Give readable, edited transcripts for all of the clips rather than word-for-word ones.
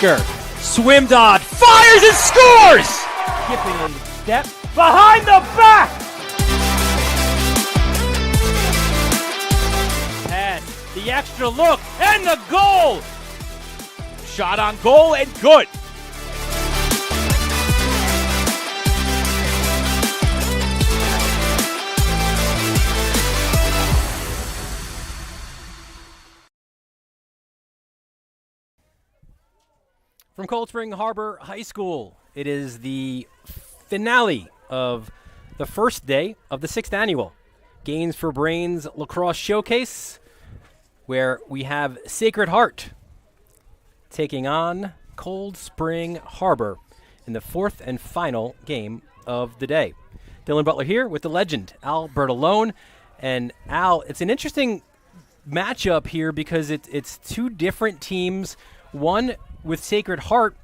Baker, swim dodge, fires and scores! Skipping a step, behind the back! Pass, the extra look, and the goal! Shot on goal and good. From Cold Spring Harbor High School, it is the finale of the first day of the 6th annual Gains for Brains Lacrosse Showcase, where we have Sacred Heart taking on Cold Spring Harbor in the 4th and final game of the day. Dylan Butler here with the legend, Al Bertolone. And Al, it's an interesting matchup here because it's two different teams. One with Sacred Heart,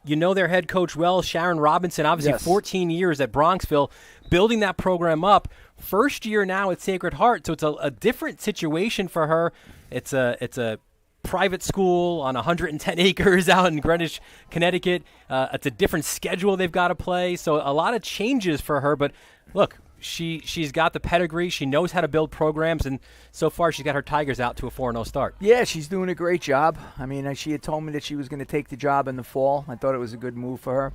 you know their head coach well, Sharon Robinson, obviously yes. 14 years at Bronxville, building that program up. First year now at Sacred Heart, so it's a different situation for her. It's a private school on 110 acres out in Greenwich, Connecticut. It's a different schedule they've got to play, so a lot of changes for her. But look, she's got the pedigree. She knows how to build programs, and so far she's got her Tigers out to a 4-0 start. Yeah, she's doing a great job. I mean, she had told me that she was going to take the job in the fall. I thought it was a good move for her.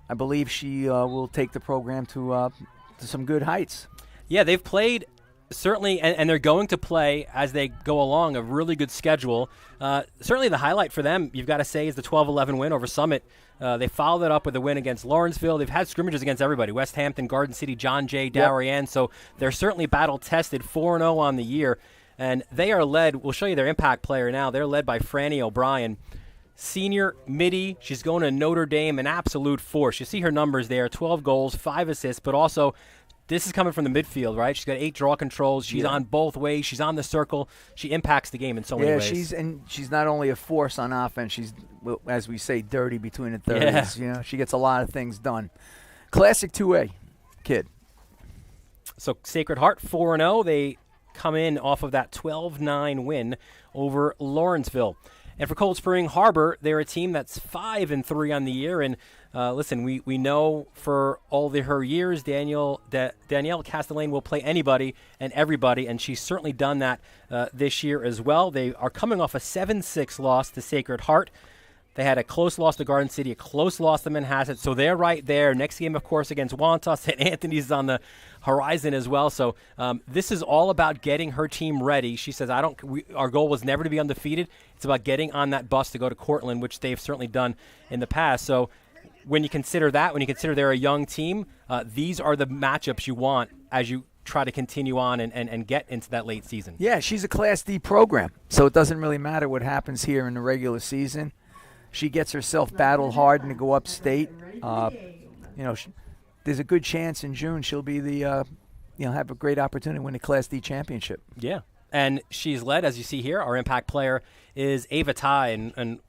I believe she will take the program to some good heights. Yeah, they've played certainly, and they're going to play as they go along a really good schedule. Certainly the highlight for them, you've got to say, is the 12-11 win over Summit. They followed it up with a win against Lawrenceville. They've had scrimmages against everybody, West Hampton, Garden City, John Jay, Darien. Yep. So they're certainly battle-tested, 4-0 on the year. And they are led, we'll show you their impact player now, they're led by Franny O'Brien. Senior, midi, she's going to Notre Dame, an absolute force. You see her numbers there, 12 goals, 5 assists, but also this is coming from the midfield, right? She's got 8 draw controls. She's on both ways. She's on the circle. She impacts the game in so many ways. Yeah, she's not only a force on offense. She's, as we say, dirty between the 30s. Yeah. You know, she gets a lot of things done. Classic 2A kid. So Sacred Heart 4-0. They come in off of that 12-9 win over Lawrenceville. And for Cold Spring Harbor, they're a team that's 5-3 on the year. And listen, we know for all her years, Danielle Castellane will play anybody and everybody, and she's certainly done that this year as well. They are coming off a 7-6 loss to Sacred Heart. They had a close loss to Garden City, a close loss to Manhasset, so they're right there. Next game, of course, against Wantagh. St. Anthony's on the horizon as well. So this is all about getting her team ready. She says, our goal was never to be undefeated. It's about getting on that bus to go to Cortland, which they've certainly done in the past. So when you consider that, when you consider they're a young team, these are the matchups you want as you try to continue on and get into that late season. Yeah, she's a Class D program, so it doesn't really matter what happens here in the regular season. She gets herself battle hard and to go upstate. There's a good chance in June she'll be have a great opportunity to win the Class D championship. Yeah, and she's led, as you see here, our impact player is Ava Ty, and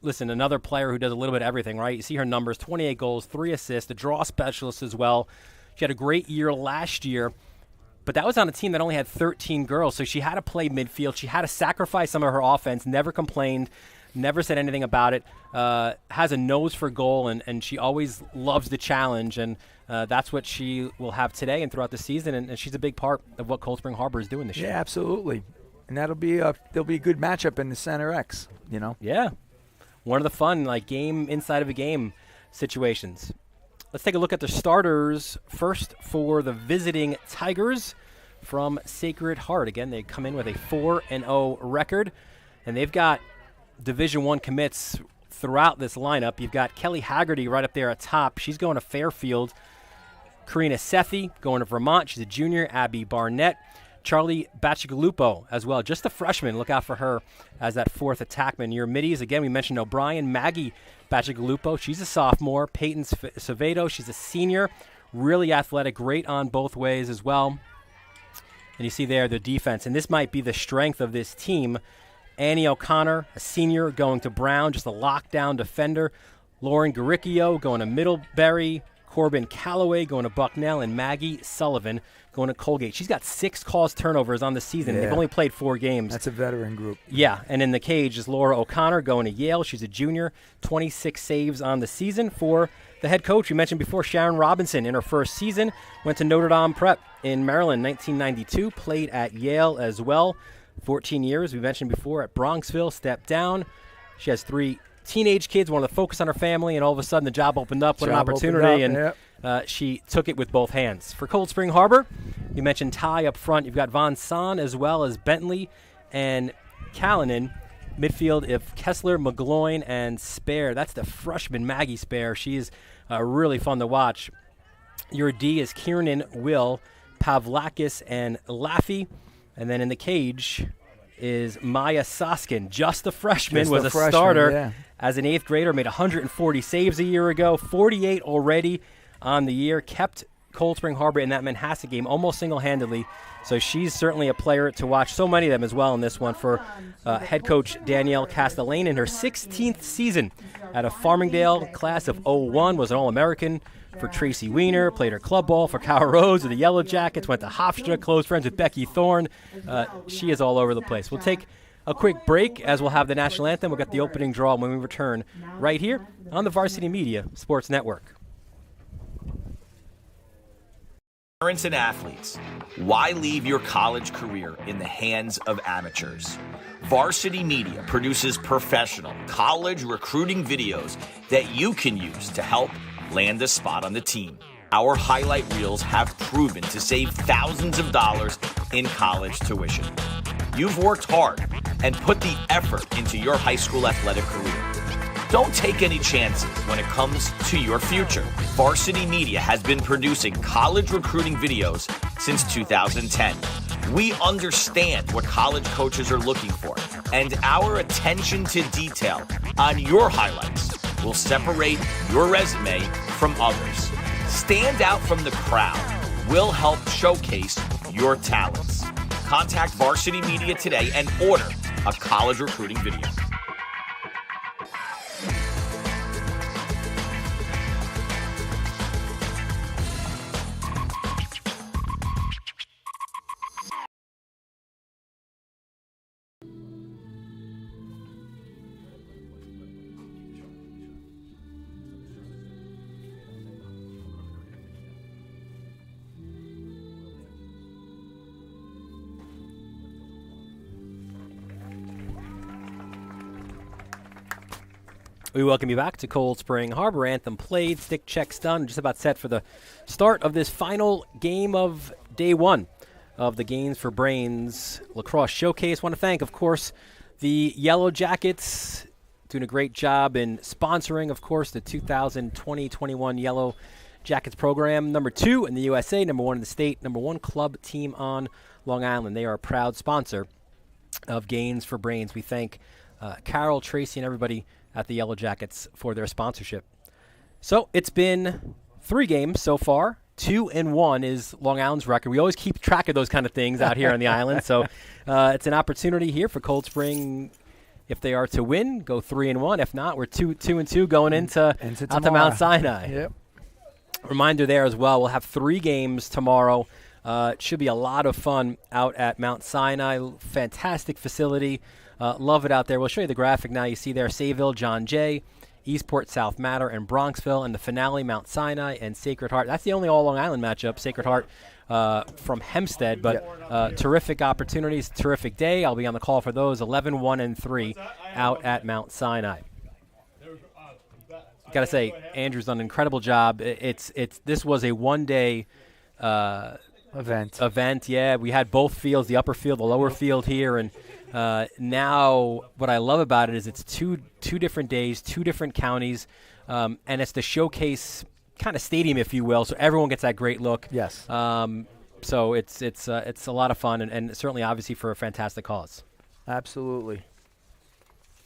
listen, another player who does a little bit of everything, right? You see her numbers, 28 goals, 3 assists, a draw specialist as well. She had a great year last year, but that was on a team that only had 13 girls, so she had to play midfield. She had to sacrifice some of her offense, never complained, never said anything about it, has a nose for goal, and she always loves the challenge, and that's what she will have today and throughout the season, and she's a big part of what Cold Spring Harbor is doing this year. Yeah, absolutely. And there'll be a good matchup in the Center X, Yeah. One of the fun, game inside of a game situations. Let's take a look at the starters first for the visiting Tigers from Sacred Heart. Again, they come in with a 4-0 record, and they've got Division I commits throughout this lineup. You've got Kelly Haggerty right up there at top. She's going to Fairfield. Karina Sethi going to Vermont. She's a junior. Abby Barnett. Charlie Bacigalupo as well, just a freshman. Look out for her as that fourth attackman. Your middies, again, we mentioned O'Brien. Maggie Bacigalupo, she's a sophomore. Peyton Savedo, she's a senior. Really athletic, great on both ways as well. And you see there the defense, and this might be the strength of this team. Annie O'Connor, a senior, going to Brown, just a lockdown defender. Lauren Garicchio going to Middlebury. Corbin Calloway going to Bucknell, and Maggie Sullivan going to Colgate. She's got 6 caused turnovers on the season. Yeah. They've only played 4 games. That's a veteran group. Yeah, and in the cage is Laura O'Connor going to Yale. She's a junior, 26 saves on the season. For the head coach, we mentioned before, Sharon Robinson in her first season, went to Notre Dame Prep in Maryland, 1992, played at Yale as well. 14 years, we mentioned before, at Bronxville, stepped down. She has 3 teenage kids, wanted to focus on her family, and all of a sudden the job opened up. What an opportunity, and she took it with both hands. For Cold Spring Harbor, you mentioned Ty up front. You've got Von Son as well as Bentley and Callanan. Midfield, if Kessler, McGloin, and Spare. That's the freshman Maggie Spare. She's really fun to watch. Your D is Kiernan, Will, Pavlakis, and Laffey. And then in the cage is Maya Soskin, just a freshman, was a starter as an 8th grader, made 140 saves a year ago, 48 already on the year, kept Cold Spring Harbor in that Manhasset game almost single-handedly. So she's certainly a player to watch. So many of them as well in this one for head coach Danielle Castellane in her 16th season at a Farmingdale class of 01, was an All-American for Tracy Weiner, played her club ball for Kyle Rose with the Yellow Jackets, went to Hofstra, close friends with Becky Thorne. She is all over the place. We'll take a quick break as we'll have the national anthem. We'll get the opening draw when we return right here on the Varsity Media Sports Network. Parents and athletes, why leave your college career in the hands of amateurs? Varsity Media produces professional college recruiting videos that you can use to help land a spot on the team. Our highlight reels have proven to save thousands of dollars in college tuition. You've worked hard and put the effort into your high school athletic career. Don't take any chances when it comes to your future. Varsity Media has been producing college recruiting videos since 2010. We understand what college coaches are looking for, and our attention to detail on your highlights will separate your resume from others. Stand out from the crowd. We'll help showcase your talents. Contact Varsity Media today and order a college recruiting video. We welcome you back to Cold Spring Harbor. Anthem played, stick checks done, just about set for the start of this final game of day 1 of the Gains for Brains Lacrosse Showcase. Want to thank, of course, the Yellow Jackets, doing a great job in sponsoring, of course, the 2020-21 Yellow Jackets program. Number 2 in the USA, number 1 in the state, number 1 club team on Long Island. They are a proud sponsor of Gains for Brains. We thank Carol, Tracy, and everybody at the Yellow Jackets for their sponsorship. So it's been 3 games so far. 2-1 is Long Island's record. We always keep track of those kind of things out here on the island. So it's an opportunity here for Cold Spring. If they are to win, go 3-1. If not, we're 2-2 going into out to Mount Sinai. Yep. Reminder there as well, we'll have 3 games tomorrow. It should be a lot of fun out at Mount Sinai. Fantastic facility. Love it out there. We'll show you the graphic now. You see there Sayville, John Jay, Eastport, South Matter, and Bronxville. And the finale, Mount Sinai and Sacred Heart. That's the only all Long Island matchup, Sacred Heart from Hempstead. But terrific opportunities, terrific day. I'll be on the call for those, 11, 1, and 3 out at Mount Sinai. Got to say, Andrew's done an incredible job. This was a one-day event. Yeah, we had both fields, the upper field, the lower field here, and now what I love about it is it's two different days, 2 different counties, and it's the showcase kind of stadium, if you will, so everyone gets that great look. Yes. So it's a lot of fun, and certainly obviously for a fantastic cause. Absolutely.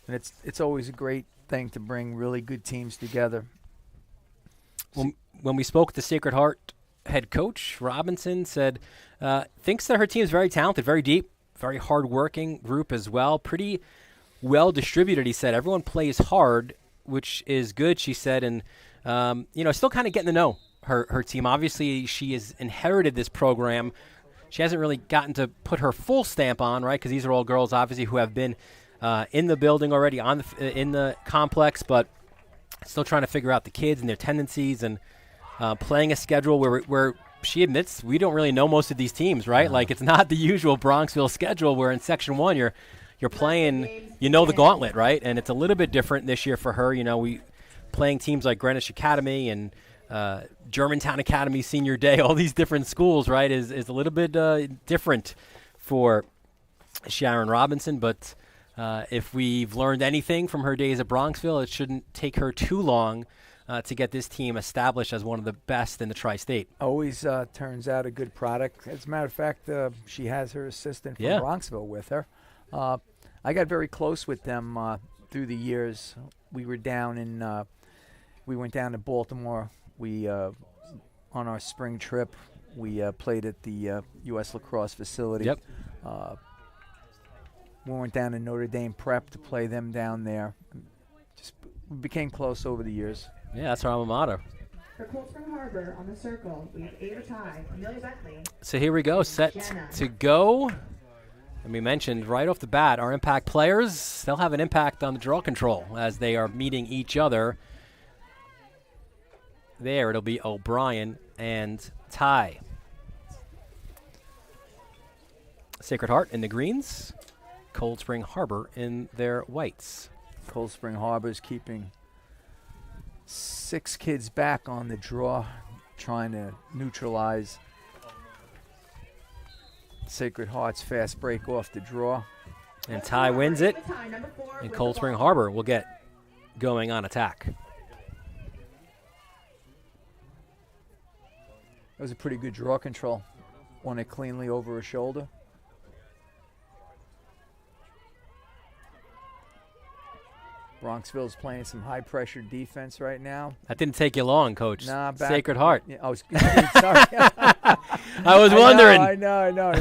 And it's always a great thing to bring really good teams together. When we spoke to Sacred Heart head coach Robinson, said thinks that her team is very talented, very deep, very hard-working group as well, pretty well distributed. He said everyone plays hard, which is good. She said, and still kind of getting to know her team. Obviously, she has inherited this program. She hasn't really gotten to put her full stamp on, right, because these are all girls, obviously, who have been in the building already, in the complex, but still trying to figure out the kids and their tendencies and playing a schedule where she admits we don't really know most of these teams, right? Like, it's not the usual Bronxville schedule where in Section 1 you're playing, the gauntlet, right? And it's a little bit different this year for her. We playing teams like Greenwich Academy and Germantown Academy Senior Day, all these different schools, right, is a little bit different for Sharon Robinson. But if we've learned anything from her days at Bronxville, it shouldn't take her too long to get this team established as one of the best in the tri-state. Always turns out a good product. As a matter of fact, she has her assistant from Bronxville with her. I got very close with them through the years. We were down we went down to Baltimore. We on our spring trip, we played at the U.S. Lacrosse facility. Yep. We went down to Notre Dame Prep to play them down there. We became close over the years. Yeah, that's our alma mater. For Cold Spring Harbor on the circle, we have Ava Ty, Amelia Bentley. So here we go, set to go. And we mentioned right off the bat, our impact players, they'll have an impact on the draw control as they are meeting each other. There, it'll be O'Brien and Ty. Sacred Heart in the greens, Cold Spring Harbor in their whites. Cold Spring Harbor's keeping 6 kids back on the draw, trying to neutralize Sacred Heart's fast break off the draw. And Ty wins it, and Cold Spring Harbor will get going on attack. That was a pretty good draw control. Won it cleanly over her shoulder. Bronxville's playing some high-pressure defense right now. That didn't take you long, Coach. Nah, Sacred Heart. Yeah, sorry. I was wondering. I know.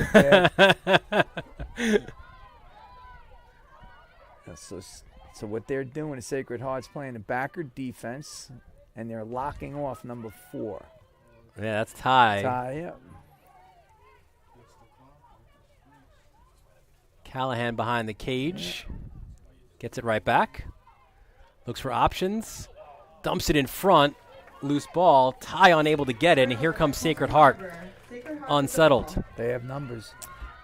So what they're doing is Sacred Heart's playing a backer defense, and they're locking off number 4. Yeah, that's Ty. Yeah. Callahan behind the cage. Gets it right back. Looks for options. Dumps it in front. Loose ball. Ty unable to get it, and here comes Sacred Heart. Unsettled. They have numbers.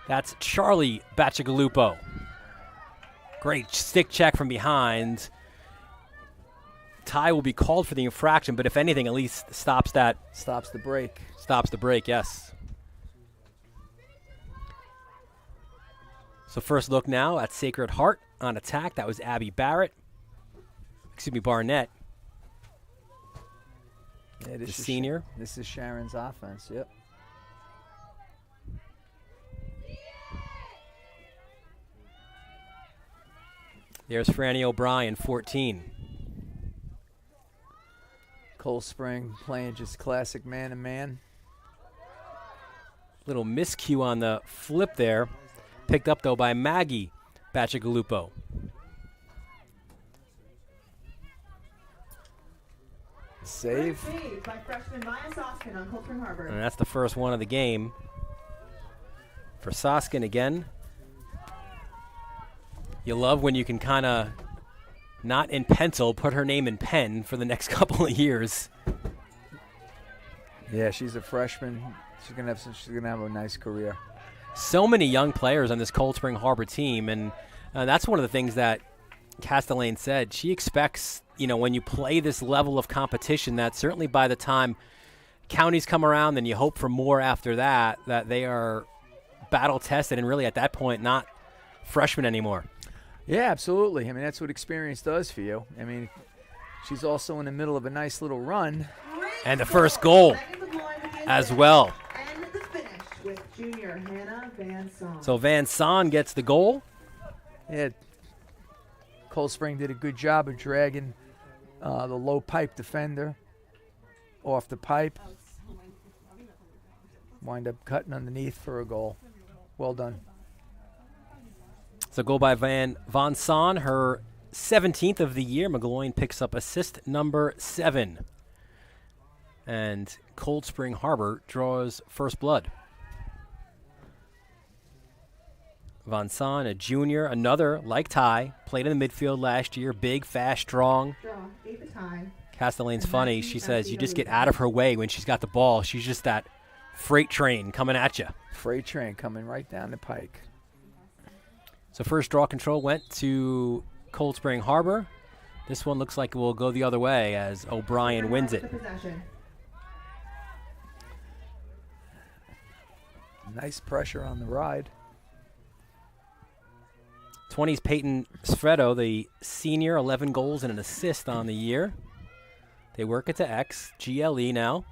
That's Charlie Bacigalupo. Great stick check from behind. Ty will be called for the infraction, but if anything, at least stops that. Stops the break. Stops the break, yes. So first look now at Sacred Heart on attack. That was Abby Barnett. Yeah, the senior. This is Sharon's offense, yep. There's Franny O'Brien, 14. Cold Spring playing just classic man-to-man. Little miscue on the flip there. Picked up, though, by Maggie Bacigalupo. Save. By freshman Maya Soskin on Cold Spring Harbor. And that's the first one of the game. For Soskin again. You love when you can kind of, not in pencil, put her name in pen for the next couple of years. Yeah, she's a freshman. She's gonna have a nice career. So many young players on this Cold Spring Harbor team, and that's one of the things that Castellane said. She expects, when you play this level of competition, that certainly by the time counties come around, then you hope for more after that they are battle tested and really at that point not freshmen anymore. Yeah, absolutely. I mean, that's what experience does for you. I mean, she's also in the middle of a nice little run. And the first goal as well. And the finish with junior Hannah Van Son. So Van Son gets the goal. Yeah, Cold Spring did a good job of dragging the low pipe defender off the pipe. Wind up cutting underneath for a goal. Well done. So goal by Van Son, her 17th of the year. McGloin picks up assist number 7. And Cold Spring Harbor draws first blood. Von Son, a junior, another, like Ty, played in the midfield last year, big, fast, strong. Draw, 8 tie. Castellane's funny. She says you just get out of her way when she's got the ball. She's just that freight train coming at you. Freight train coming right down the pike. So first draw control went to Cold Spring Harbor. This one looks like it will go the other way as O'Brien wins it. Possession. Nice pressure on the ride. 20's Peyton Sfredo, the senior, 11 goals and an assist on the year. They work it to X, GLE now.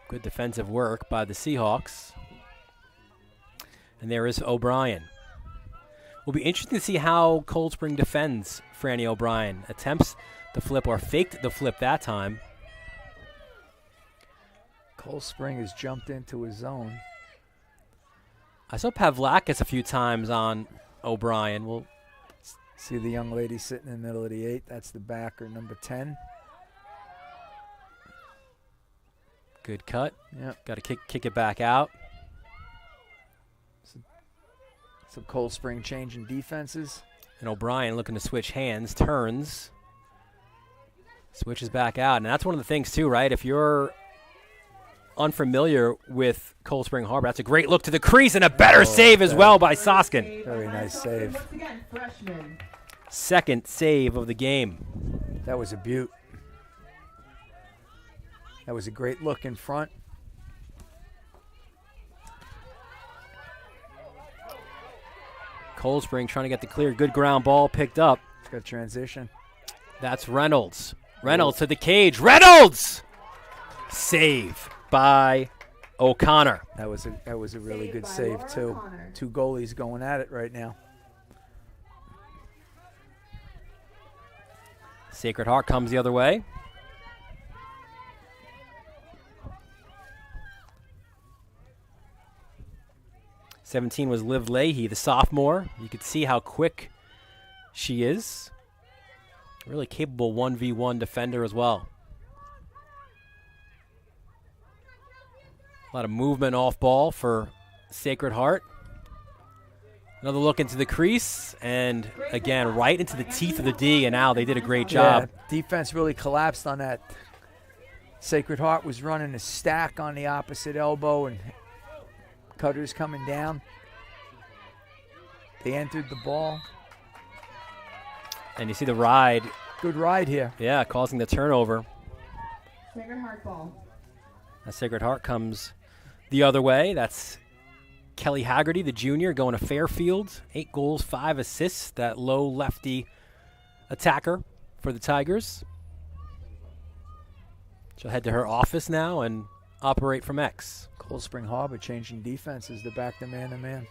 Good defensive work by the Seahawks. And there is O'Brien. Will be interesting to see how Cold Spring defends Franny O'Brien. Attempts the flip or faked the flip that time. Cold Spring has jumped into his zone. I saw Pavlakis a few times on O'Brien. We'll see the young lady sitting in the middle of the 8. That's the backer, number 10. Good cut. Yep. Got to kick it back out. Some Cold Spring changing defenses. And O'Brien looking to switch hands, turns, switches back out. And that's one of the things, too, right? If you're unfamiliar with Cold Spring Harbor, that's a great look to the crease and a better save as well by Soskin. Very nice save. Once again, freshman. Second save of the game. That was a beaut. That was a great look in front. Cold Spring trying to get the clear. Good ground ball picked up. It's got transition. That's Reynolds. Reynolds to the cage. Reynolds! Save by O'Connor. That was a really good save too. O'Connor. 2 goalies going at it right now. Sacred Heart comes the other way. '17 was Liv Leahy, the sophomore. You could see how quick she is. Really capable 1v1 defender as well. A lot of movement off ball for Sacred Heart. Another look into the crease, and again, right into the teeth of the D, and now they did a great job. Yeah, defense really collapsed on that. Sacred Heart was running a stack on the opposite elbow, and Cutter's coming down. They entered the ball. And you see the ride. Good ride here. Yeah, causing the turnover. Sacred Heart ball. As Sacred Heart comes the other way. That's Kelly Haggerty, the junior, going to Fairfield. 8 goals, 5 assists. That low lefty attacker for the Tigers. She'll head to her office now and operate from X. Cold Spring Harbor changing defenses to back the man-to-man.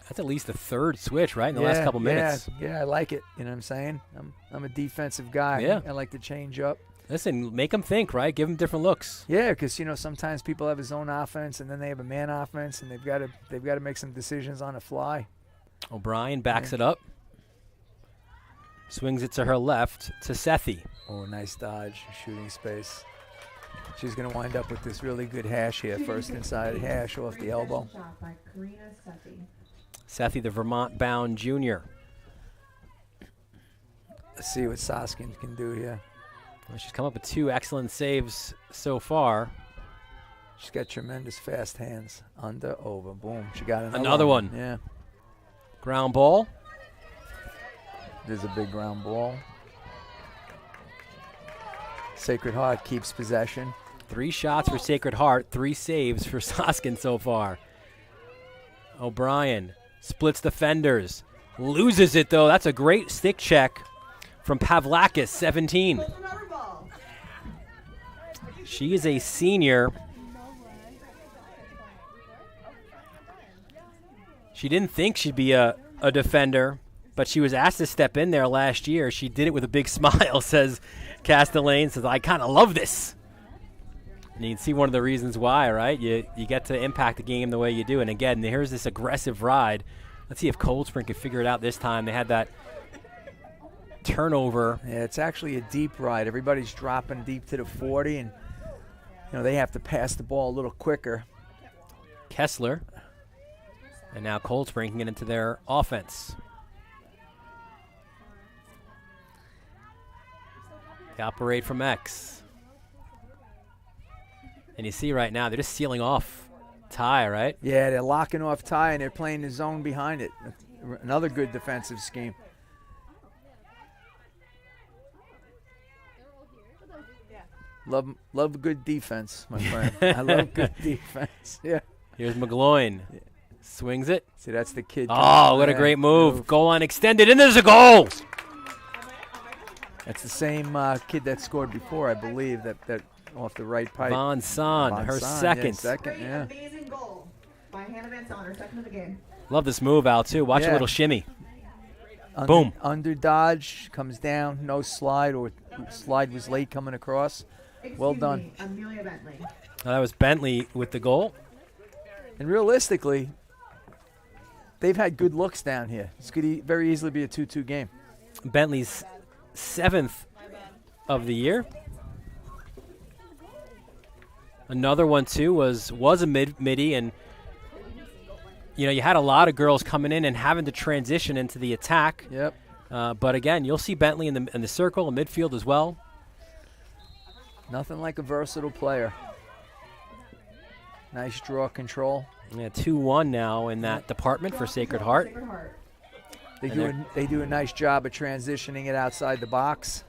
That's at least the 3rd switch, right, in the last couple minutes. Yeah, I like it. You know what I'm saying? I'm a defensive guy. Yeah. I like to change up. Listen, make them think, right? Give them different looks. Yeah, because sometimes people have a zone offense and then they have a man offense, and they've got to make some decisions on the fly. O'Brien backs it up, swings it to her left to Sethi. Oh, nice dodge, shooting space. She's going to wind up with this really good hash here. First inside hash off the elbow. Shot by Karina Sethi. Sethi, the Vermont-bound junior. Let's see what Soskin can do here. Well, she's come up with 2 excellent saves so far. She's got tremendous fast hands. Under, over, boom. She got another one. Yeah. Ground ball. There's a big ground ball. Sacred Heart keeps possession. 3 shots for Sacred Heart, 3 saves for Soskin so far. O'Brien splits defenders. Loses it, though. That's a great stick check from Pavlakis, 17. She is a senior. She didn't think she'd be a defender, but she was asked to step in there last year. She did it with a big smile, says Castellane. Says, I kind of love this. And you can see one of the reasons why, right? You get to impact the game the way you do. And again, here's this aggressive ride. Let's see if Cold Spring can figure it out this time. They had that turnover. Yeah, it's actually a deep ride. Everybody's dropping deep to the 40, and they have to pass the ball a little quicker. Kessler. And now Cold Spring can get into their offense. They operate from X. And you see right now, they're just sealing off Ty, right? Yeah, they're locking off Ty, and they're playing the zone behind it. Another good defensive scheme. Love good defense, my friend. I love good defense. Yeah. Here's McGloin. Swings it. See, that's the kid. Oh, what a great move. Goal line extended, and there's a goal. That's the same kid that scored before, I believe, that off the right pipe. Von Son, her second. Yeah, second, yeah. Amazing goal by Hannah Van Son, her second of the game. Love this move, Al, too. Watch a little shimmy. Boom. Under dodge, comes down, no slide, or slide was late coming across. Well done. Amelia Bentley. That was Bentley with the goal. And realistically, they've had good looks down here. This could very easily be a 2-2 game. Bentley's 7th of the year. Another one, too, was a midi, and you had a lot of girls coming in and having to transition into the attack. Yep. But again, you'll see Bentley in the circle, in midfield as well. Nothing like a versatile player. Nice draw control. Yeah, 2-1 now in that department for Sacred Heart. They do a nice job of transitioning it outside the box.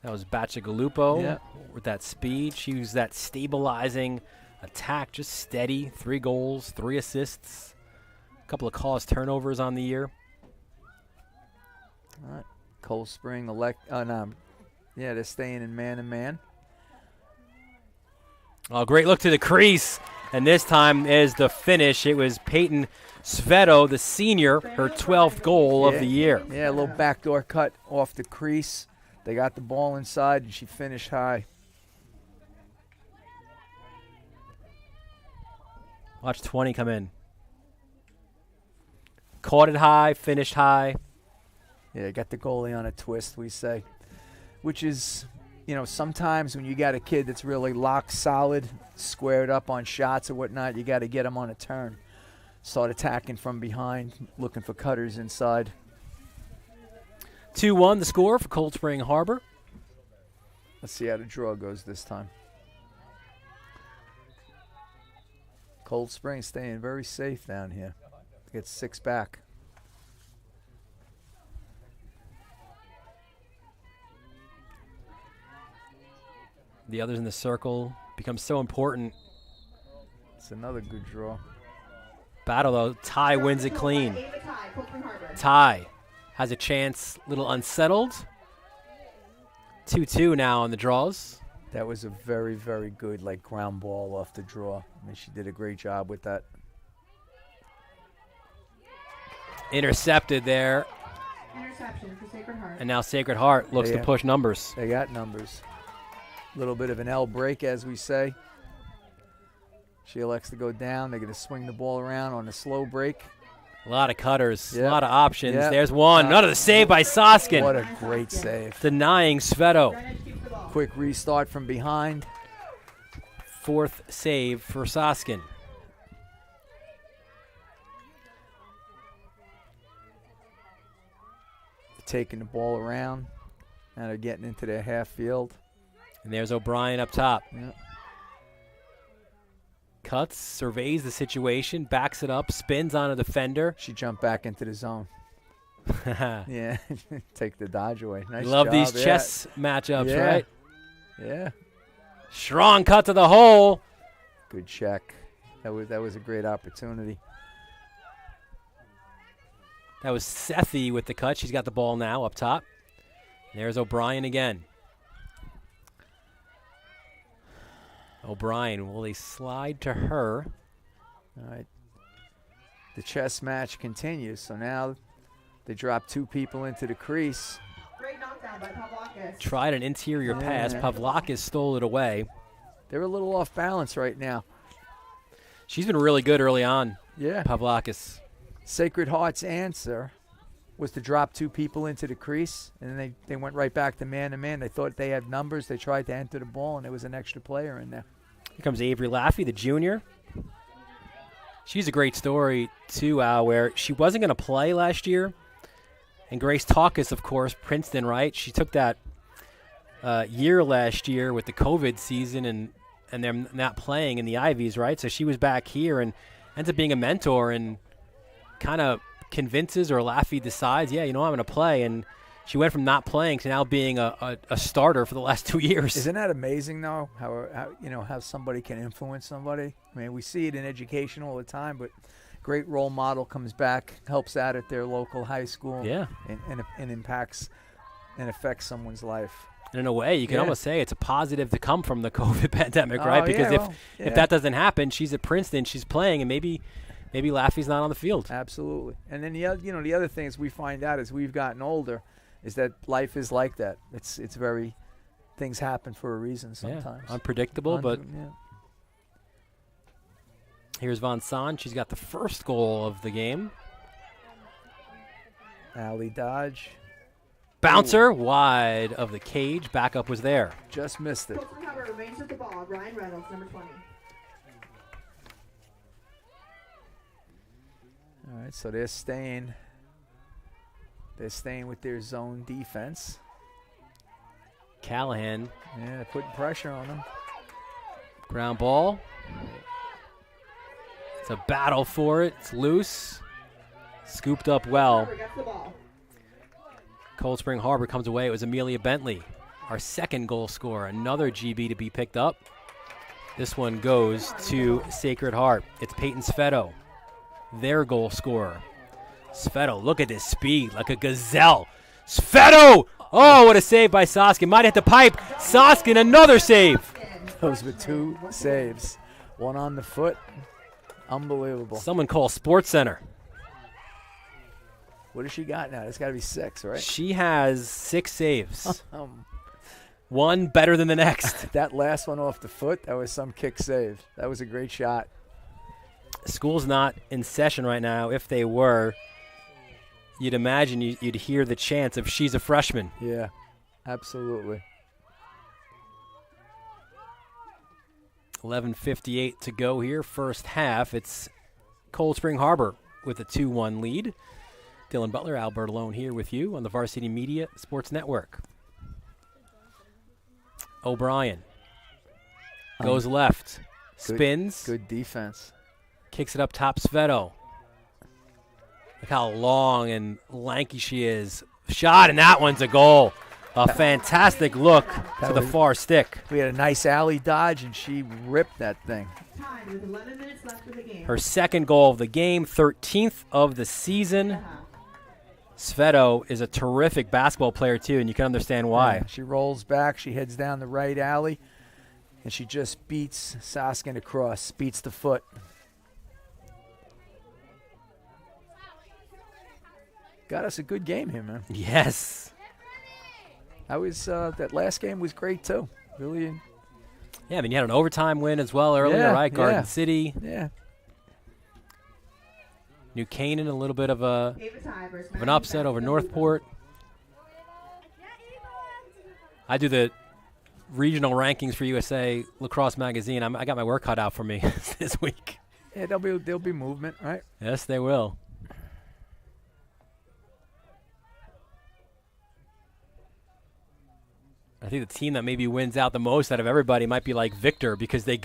That was Bacigalupo with that speed. She used that stabilizing attack, just steady. 3 goals, 3 assists. A couple of caused turnovers on the year. All right. Cold Spring, they're staying in man-to-man. Oh, great look to the crease. And this time is the finish. It was Peyton Sveto, the senior, her 12th goal of the year. Yeah, a little backdoor cut off the crease. They got the ball inside, and she finished high. Watch 20 come in. Caught it high, finished high. Yeah, got the goalie on a twist, we say. Which is, sometimes when you got a kid that's really locked solid, squared up on shots or whatnot, you got to get them on a turn. Start attacking from behind, looking for cutters inside. 2-1 the score for Cold Spring Harbor. Let's see how the draw goes this time. Cold Spring staying very safe down here. Gets 6 back. The others in the circle become so important. It's another good draw. Battle, though. Ty wins it clean. Ty has a chance, little unsettled. 2-2 now on the draws. That was a very, very good ground ball off the draw. I mean, she did a great job with that. Intercepted there. Interception for Sacred Heart. And now Sacred Heart looks to push numbers. They got numbers. A little bit of an L break, as we say. She elects to go down. They're going to swing the ball around on a slow break. A lot of cutters, Yep. a lot of options. Yep. There's one. Another save by Soskin. What a great save. Denying Sveto. Quick restart from behind. 4th save for Soskin. Taking the ball around. Now they're getting into their half field. And there's O'Brien up top. Yep. Cuts, surveys the situation, backs it up, spins on a defender. She jumped back into the zone. Yeah, take the dodge away. Nice Love job. these chess matchups, right? Yeah. Strong cut to the hole. Good check. That was a great opportunity. That was Sethi with the cut. She's got the ball now up top. There's O'Brien again. O'Brien, will they slide to her? All right. The chess match continues. So now they drop 2 people into the crease. Great knockdown by Pavlakis. Tried an interior pass. Pavlakis stole it away. They're a little off balance right now. She's been really good early on. Yeah. Pavlakis. Sacred Heart's answer was to drop 2 people into the crease, and then they went right back to man-to-man. They thought they had numbers. They tried to enter the ball, and there was an extra player in there. Here comes Avery Laffey, the junior. She's a great story, too, where she wasn't going to play last year. And Grace Taucus, of course, Princeton, right? She took that year last year with the COVID season and them not playing in the Ivies, right? So she was back here and ends up being a mentor and kind of convinces, or Laffey decides, yeah, I'm going to play. And she went from not playing to now being a starter for the last 2 years. Isn't that amazing, though, how somebody can influence somebody? I mean, we see it in education all the time, but great role model comes back, helps out at their local high school, and impacts and affects someo's life. And in a way, you can almost say it's a positive to come from the COVID pandemic, right? Because if that doesn't happen, she's at Princeton, she's playing, and maybe Laffey's not on the field. Absolutely. And then the other things we find out as we've gotten older is that life is like that. It's very, things happen for a reason sometimes. Unpredictable, but here's Von Son. She's got the first goal of the game. Allie Dodge. Bouncer wide of the cage. Backup was there. Just missed it. Colton Hubbard remains with the ball. Ryan Reynolds, number 20. All right, so they're staying with their zone defense. Callahan. Yeah, putting pressure on them. Ground ball. It's a battle for it. It's loose. Scooped up well. Hubbard gets the ball. Cold Spring Harbor comes away. It was Amelia Bentley, our second goal scorer. Another GB to be picked up. This one goes to Sacred Heart. It's Peyton Svetto, their goal scorer. Svetto, look at this speed, like a gazelle. Svetto! Oh, what a save by Soskin. Might hit the pipe. Soskin, another save. Those were 2 saves. One on the foot. Unbelievable. Someone call Sports Center. What has she got now? It's got to be 6, right? She has 6 saves. One better than the next. That last one off the foot, that was some kick save. That was a great shot. School's not in session right now. If they were, you'd imagine you'd hear the chants of "she's a freshman." Yeah, absolutely. 11:58 to go here, first half. It's Cold Spring Harbor with a 2-1 lead. Dylan Butler, Albert Alone here with you on the Varsity Media Sports Network. O'Brien goes left, spins. Good defense. Kicks it up top, Svetto. Look how long and lanky she is. Shot, and that one's a goal. A fantastic look to the far stick. We had a nice alley dodge, and she ripped that thing. Tied with 11 minutes left in the game. Her second goal of the game, 13th of the season. Svetto is a terrific basketball player, too, and you can understand why. Yeah, she rolls back. She heads down the right alley, and she just beats Soskin across, beats the foot. Got us a good game here, man. Yes. That last game was great, too. Really. Yeah, I mean, you had an overtime win as well earlier, right? Garden City. Yeah. New Canaan, a little bit of an upset over Northport. I do the regional rankings for USA Lacrosse Magazine. I got my work cut out for me this week. Yeah, there'll be movement, right? Yes, they will. I think the team that maybe wins out the most out of everybody might be like Victor, because they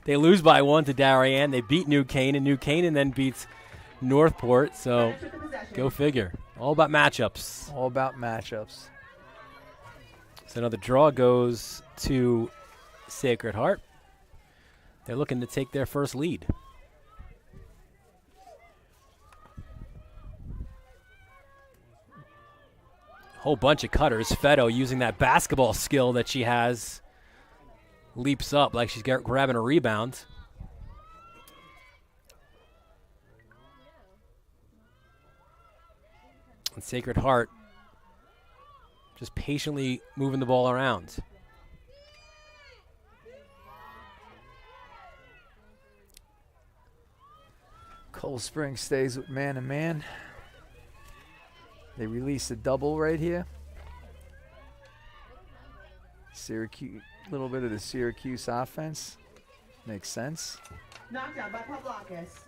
lose by 1 to Darien. They beat New Canaan. New Canaan then beats Northport. So go figure. All about matchups. All about matchups. So now the draw goes to Sacred Heart. They're looking to take their first lead. Whole bunch of cutters. Fetto, using that basketball skill that she has, leaps up like she's grabbing a rebound. And Sacred Heart just patiently moving the ball around. Cold Spring stays with man-to-man. They release a double right here. Syracuse, a little bit of the Syracuse offense. Makes sense. Knocked down by Pavlakis.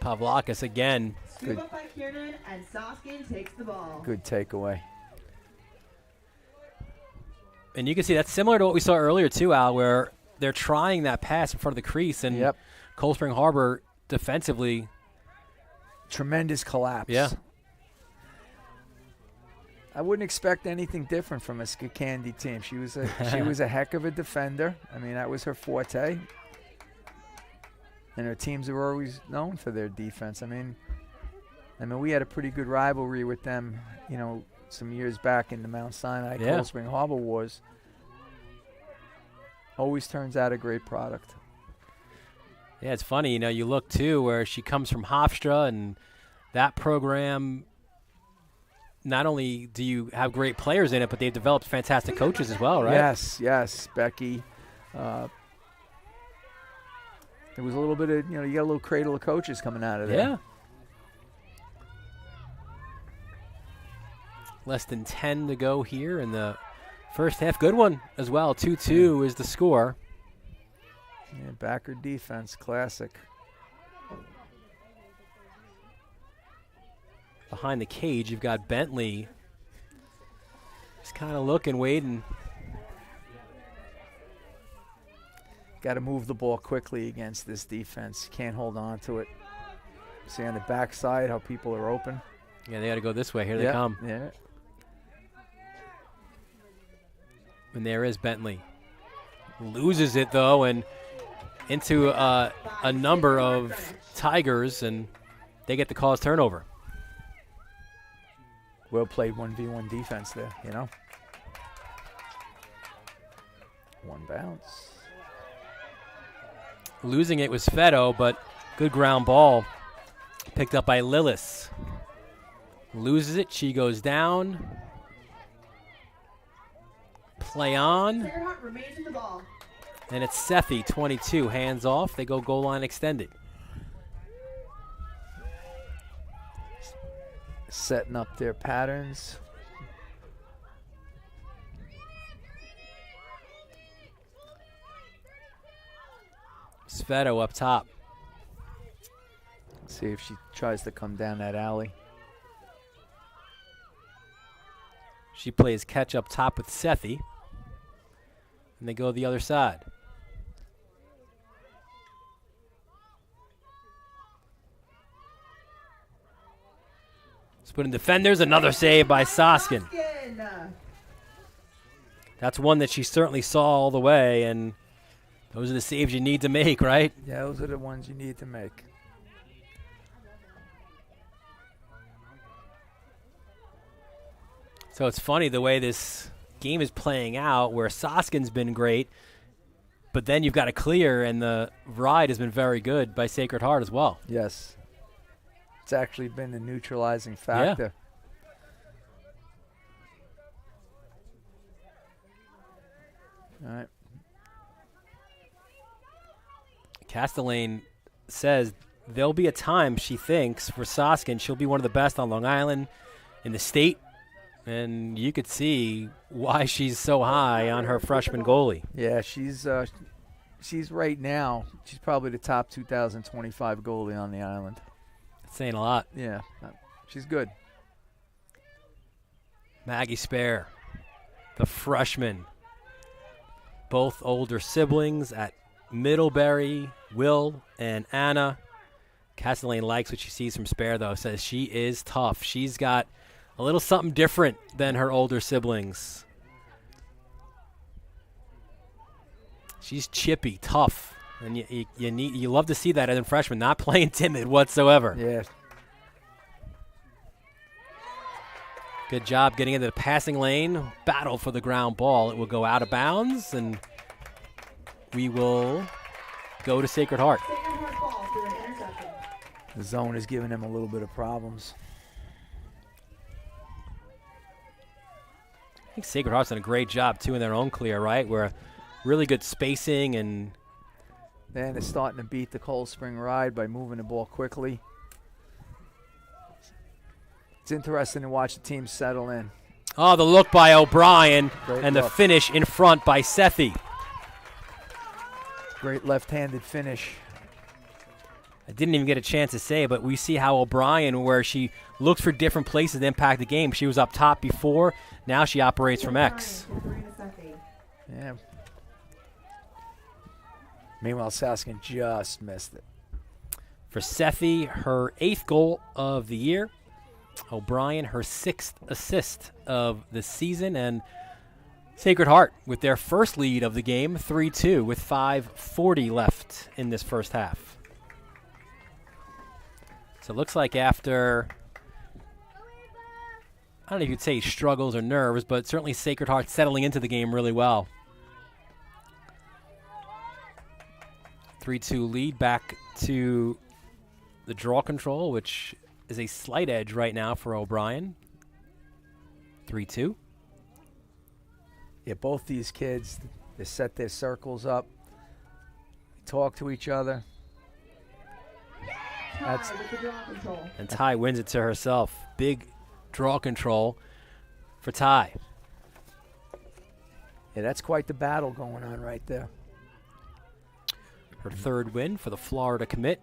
Pavlakis again. Scoop up by Kiernan, and Soskin takes the ball. Good takeaway. And you can see that's similar to what we saw earlier too, Al, where they're trying that pass in front of the crease, and Cold Spring Harbor defensively. Tremendous collapse. Yeah. I wouldn't expect anything different from a Skakandi team. She was a heck of a defender. I mean, that was her forte. And her teams were always known for their defense. I mean, we had a pretty good rivalry with them, you know, some years back in the Mount Sinai Cold Spring Harbor Wars. Always turns out a great product. Yeah, it's funny, you know, you look too where she comes from Hofstra, and that program, not only do you have great players in it, but they've developed fantastic coaches as well, right? Yes, Becky. There was a little bit of, you know, you got a little cradle of coaches coming out of there. Yeah. Less than 10 to go here in the first half. Good one as well. 2-2 is the score. Yeah, backer defense, classic. Behind the cage, you've got Bentley. Just kind of looking, waiting. Got to move the ball quickly against this defense. Can't hold on to it. See on the backside how people are open. Yeah, they got to go this way. Here they come. Yeah. And there is Bentley. Loses it, though, and into a number of Tigers, and they get the cause turnover. Well played 1v1 defense there, you know. One bounce. Losing it was Fetto, but good ground ball picked up by Lillis. Loses it. She goes down. Play on. Remains in the ball. And it's Sethi, 22, hands off. They go goal line extended. Setting up their patterns. Sveto up top. See if she tries to come down that alley. She plays catch up top with Sethi. And they go the other side. Split in defenders, another save by Soskin. That's one that she certainly saw all the way, and those are the saves you need to make, right? Yeah, those are the ones you need to make. So it's funny the way this game is playing out, where Soskin's been great, but then you've got to clear, and the ride has been very good by Sacred Heart as well. Yes. It's actually been a neutralizing factor. Yeah. All right. Castellane says there'll be a time, she thinks, for Soskin. She'll be one of the best on Long Island, in the state, and you could see why she's so high on her freshman goalie. Yeah, she's right now, she's probably the top 2025 goalie on the island. That's saying a lot. Yeah, she's good. Maggie Spare, the freshman, both older siblings at Middlebury, Will and Anna. Castellane likes what she sees from Spare, though, says she is tough. She's got a little something different than her older siblings. She's chippy, tough, and you love to see that as a freshman, not playing timid whatsoever. Yeah. Good job getting into the passing lane. Battle for the ground ball. It will go out of bounds, and we will go to Sacred Heart. The zone is giving them a little bit of problems. I think Sacred Heart's done a great job, too, in their own clear, right? Where really good spacing, and then they're starting to beat the Cold Spring ride by moving the ball quickly. It's interesting to watch the team settle in. Oh, the look by O'Brien and the look. finish in front by Sethi. Great left-handed finish. I didn't even get a chance to say it, but we see how O'Brien, where she looks for different places to impact the game. She was up top before. Now she operates from X. Yeah. Meanwhile, Saskin just missed it. For Sethi, her 8th goal of the year. O'Brien, her 6th assist of the season. And Sacred Heart with their first lead of the game, 3-2, with 5:40 left in this first half. So it looks like after, I don't know if you'd say struggles or nerves, but certainly Sacred Heart settling into the game really well. 3-2 lead, back to the draw control, which is a slight edge right now for O'Brien. 3-2. Yeah, both these kids, they set their circles up, talk to each other. And Ty wins it to herself. Big draw control for Ty. Yeah, that's quite the battle going on right there. Her 3rd win for the Florida commit.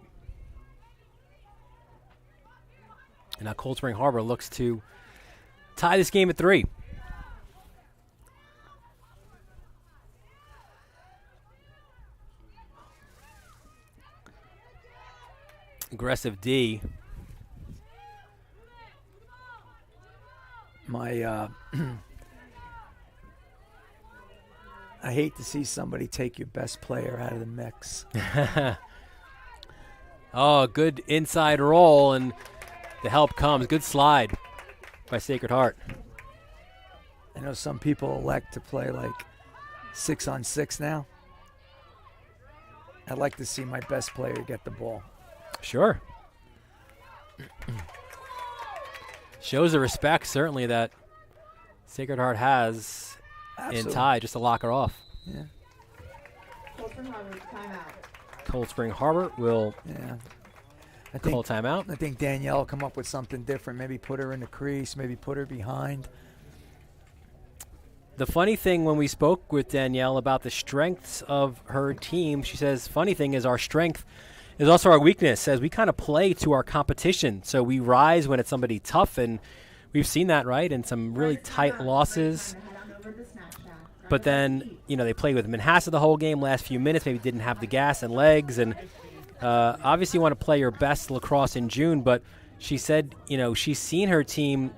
And now Cold Spring Harbor looks to tie this game at 3. Aggressive D. I hate to see somebody take your best player out of the mix. Oh, good inside roll, and the help comes. Good slide by Sacred Heart. I know some people elect to play like 6-on-6 now. I'd like to see my best player get the ball. Sure. Shows the respect, certainly, that Sacred Heart has in Ty, just to lock her off. Yeah. Cold Spring Harbor, timeout. Cold Spring Harbor will call timeout. I think Danielle will come up with something different. Maybe put her in the crease, maybe put her behind. The funny thing when we spoke with Danielle about the strengths of her team, she says, funny thing is our strength is also our weakness, as we kind of play to our competition. So we rise when it's somebody tough, and we've seen that, right, in some really tight losses. But then, they played with Manhasset the whole game, last few minutes, maybe didn't have the gas and legs. And obviously you want to play your best lacrosse in June, but she said, she's seen her team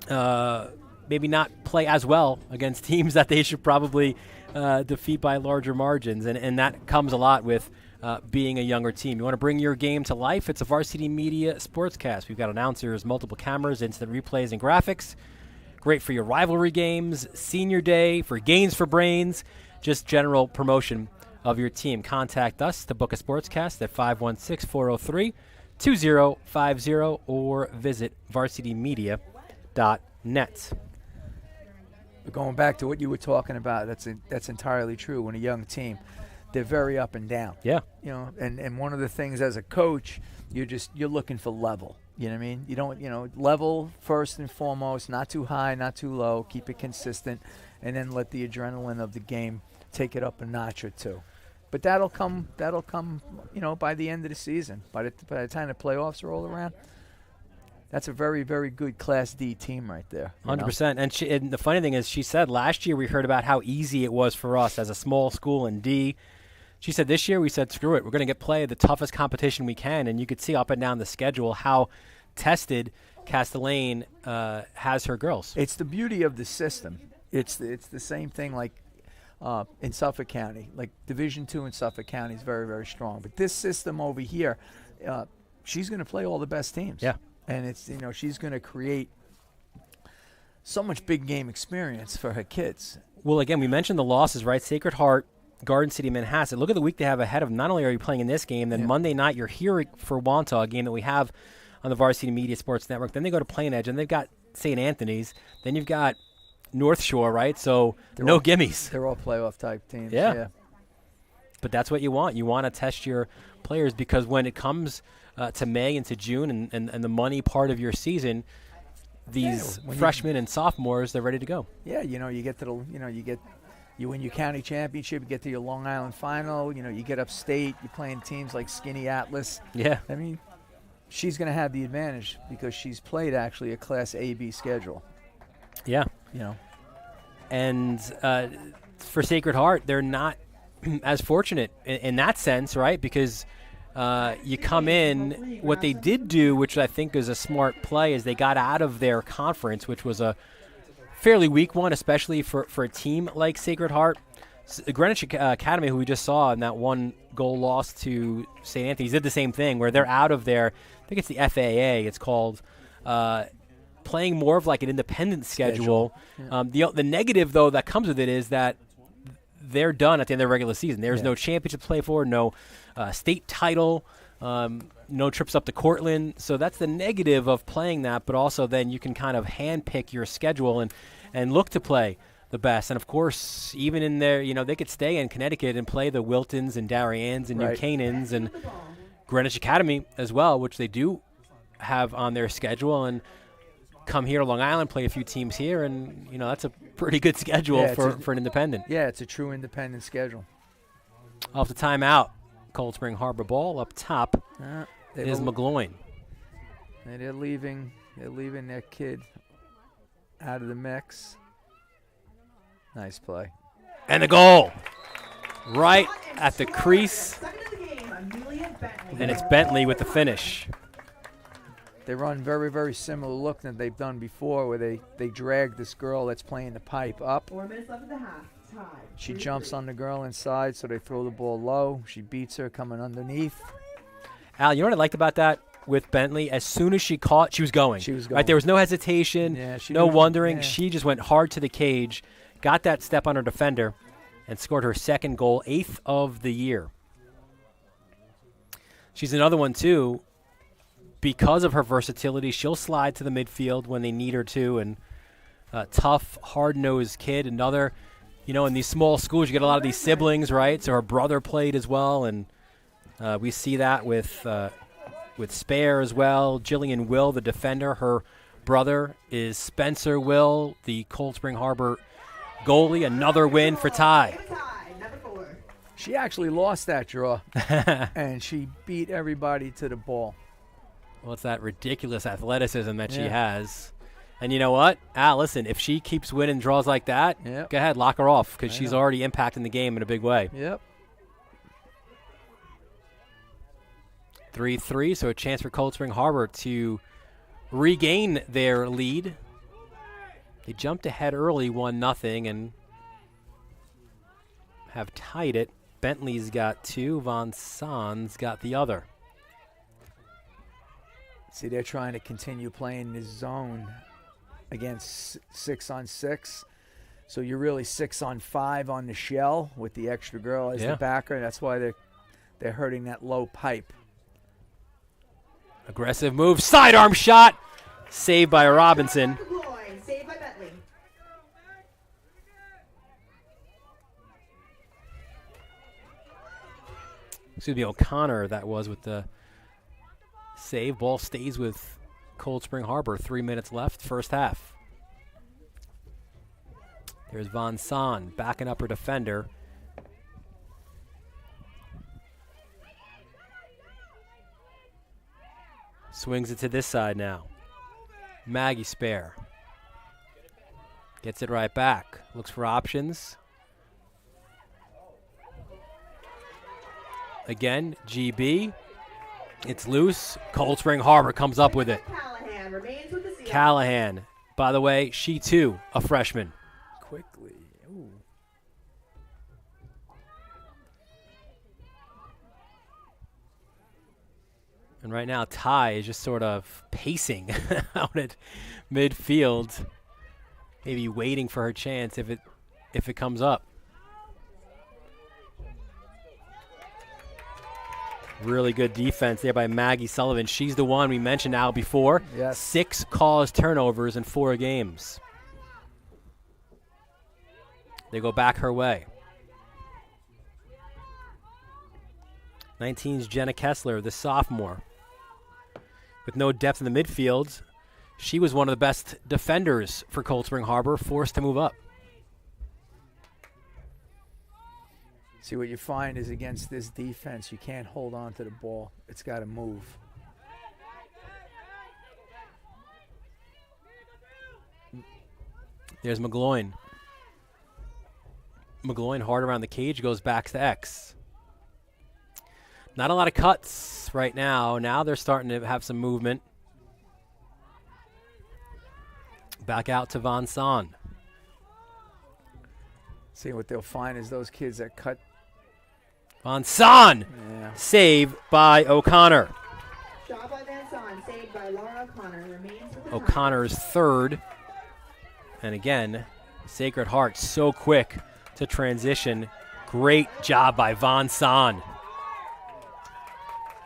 maybe not play as well against teams that they should probably defeat by larger margins. And that comes a lot with being a younger team. You want to bring your game to life? It's a Varsity Media Sportscast. We've got announcers, multiple cameras, instant replays, and graphics. Great for your rivalry games, senior day, for gains for brains, just general promotion of your team. Contact us to book a sportscast at 516-403-2050 or visit varsitymedia.net. But going back to what you were talking about, that's entirely true. When a young team, they're very up and down. Yeah. And one of the things as a coach, you're looking for level. You know what I mean? You don't, level first and foremost, not too high, not too low, keep it consistent, and then let the adrenaline of the game take it up a notch or two. But that'll come, by the end of the season. By the time the playoffs roll around, that's a very, very good Class D team right there. 100%. And the funny thing is, she said last year we heard about how easy it was for us as a small school in D. She said this year we said, screw it. We're going to play the toughest competition we can. And you could see up and down the schedule how tested Castellane has her girls. It's the beauty of the system. It's the same thing like in Suffolk County. Like Division II in Suffolk County is very, very strong. But this system over here, she's going to play all the best teams. Yeah. And it's, she's going to create so much big game experience for her kids. Well, again, we mentioned the losses, right? Sacred Heart, Garden City, Manhasset. Look at the week they have ahead of them. Not only are you playing in this game, then Monday night you're here for Wantagh, a game that we have on the Varsity Media Sports Network. Then they go to Plain Edge, and they've got St. Anthony's. Then you've got North Shore, right? So no gimmies. They're all playoff type teams. Yeah. But that's what you want. You want to test your players because when it comes to May and to June and the money part of your season, these when freshmen and sophomores, they're ready to go. Yeah, you get to the, you win your county championship, you get to your Long Island final, you get upstate, you're playing teams like Skinny Atlas. Yeah. I mean, she's going to have the advantage because she's played actually a Class A-B schedule. Yeah. And for Sacred Heart, they're not as fortunate in that sense, right? Because you come in, what they did do, which I think is a smart play, is they got out of their conference, which was a fairly weak one, especially for a team like Sacred Heart. Greenwich Academy, who we just saw in that one goal loss to St. Anthony's, did the same thing where they're out of their, I think it's the FAA, it's called, playing more of like an independent schedule. Yeah. The negative, though, that comes with it is that they're done at the end of the regular season. There's no championship to play for, no state title, no trips up to Cortland. So that's the negative of playing that, but also then you can kind of handpick your schedule and look to play the best. And, of course, even in there, they could stay in Connecticut and play the Wiltons and Darayan's and New Canaans and Greenwich Academy as well, which they do have on their schedule, and come here to Long Island, play a few teams here, and, that's a pretty good schedule for an independent. Yeah, it's a true independent schedule. Off the timeout, Cold Spring Harbor ball up top is McGloin. And they're leaving their kid out of the mix. Nice play. And the goal. Right at the crease. And it's Bentley with the finish. They run very, very similar look that they've done before, where they drag this girl that's playing the pipe up. 4 minutes left of the half. Tie. She jumps on the girl inside, so they throw the ball low. She beats her coming underneath. Al, you know what I liked about that with Bentley? As soon as she caught, she was going. Right, there was no hesitation, no wondering. Yeah. She just went hard to the cage, got that step on her defender, and scored her second goal, 8th of the year. She's another one, too. Because of her versatility, she'll slide to the midfield when they need her to. And tough, hard-nosed kid. Another, in these small schools, you get a lot of these siblings, right? So her brother played as well, and we see that with Spare as well. Jillian Will, the defender, her brother is Spencer Will, the Cold Spring Harbor goalie. Another win for Ty. She actually lost that draw, and she beat everybody to the ball. Well, it's that ridiculous athleticism that she has. And you know what? Listen, if she keeps winning draws like that, go ahead, lock her off, because she's already impacting the game in a big way. Yep. 3-3, so a chance for Cold Spring Harbor to regain their lead. They jumped ahead early, 1-0, and have tied it. Bentley's got 2. Von Sahn's got the other. See, they're trying to continue playing this zone against 6-on-6. So you're really 6-on-5 on the shell with the extra girl as the backer. That's why they're hurting that low pipe. Aggressive move, sidearm shot, saved by Robinson. Saved by Bentley. Excuse me, O'Connor, that was with the save. Ball stays with Cold Spring Harbor. 3 minutes left, first half. There's Von Sahn backing up her defender. Swings it to this side now. Maggie Spare. Gets it right back. Looks for options. Again, GB. It's loose. Cold Spring Harbor comes up with it. Callahan remains with the Seahawks. Callahan. By the way, she too, a freshman. Quickly. Ooh. And right now, Ty is just sort of pacing out at midfield, maybe waiting for her chance if it comes up. Really good defense there by Maggie Sullivan. She's the one we mentioned now before. Yes. 6 caused turnovers in 4 games. They go back her way. 19's Jenna Kessler, the sophomore. With no depth in the midfield, She was one of the best defenders for Cold Spring Harbor, forced to move up. See, what you find is against this defense, you can't hold on to the ball. It's got to move. There's McGloin. McGloin hard around the cage, goes back to X. Not a lot of cuts right now. Now they're starting to have some movement. Back out to Von Son. See, what they'll find is those kids that cut. Von Son! Yeah. Save by O'Connor. Shot by Van Son, saved by Laura O'Connor. Remains with the O'Connor's third. And again, Sacred Heart so quick to transition. Great job by Von Son.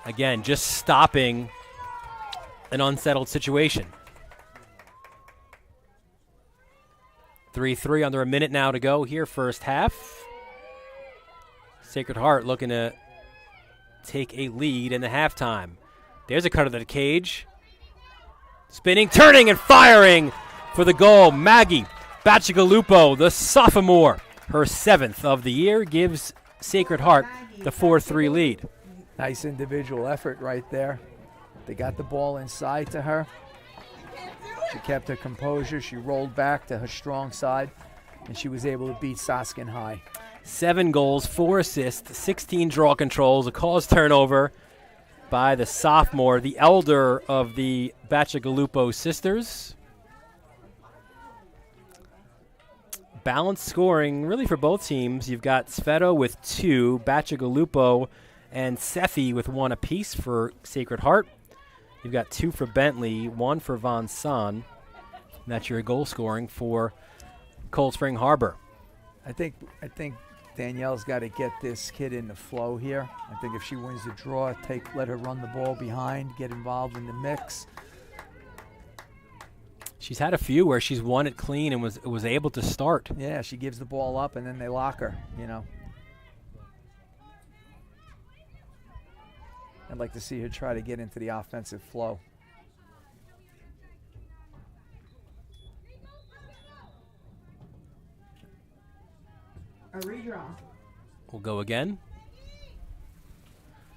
Again, just stopping an unsettled situation. 3-3, under a minute now to go here, first half. Sacred Heart looking to take a lead in the halftime. There's a cut of the cage. Spinning, turning, and firing for the goal. Maggie Bacigalupo, the sophomore, her 7th of the year, gives Sacred Heart the 4-3 lead. Nice individual effort right there. They got the ball inside to her. She kept her composure. She rolled back to her strong side, and she was able to beat Soskin High. 7 goals, 4 assists, 16 draw controls, a caused turnover by the sophomore, the elder of the Bacigalupo sisters. Balanced scoring really for both teams. You've got Sveto with 2, Bacigalupo and Sethi with 1 apiece for Sacred Heart. You've got 2 for Bentley, 1 for Von Son. That's your goal scoring for Cold Spring Harbor. I think Danielle's got to get this kid in the flow here. I think if she wins the draw, let her run the ball behind, get involved in the mix. She's had a few where she's won it clean and was able to start. Yeah, she gives the ball up and then they lock her, you know. I'd like to see her try to get into the offensive flow. A redraw. We'll go again.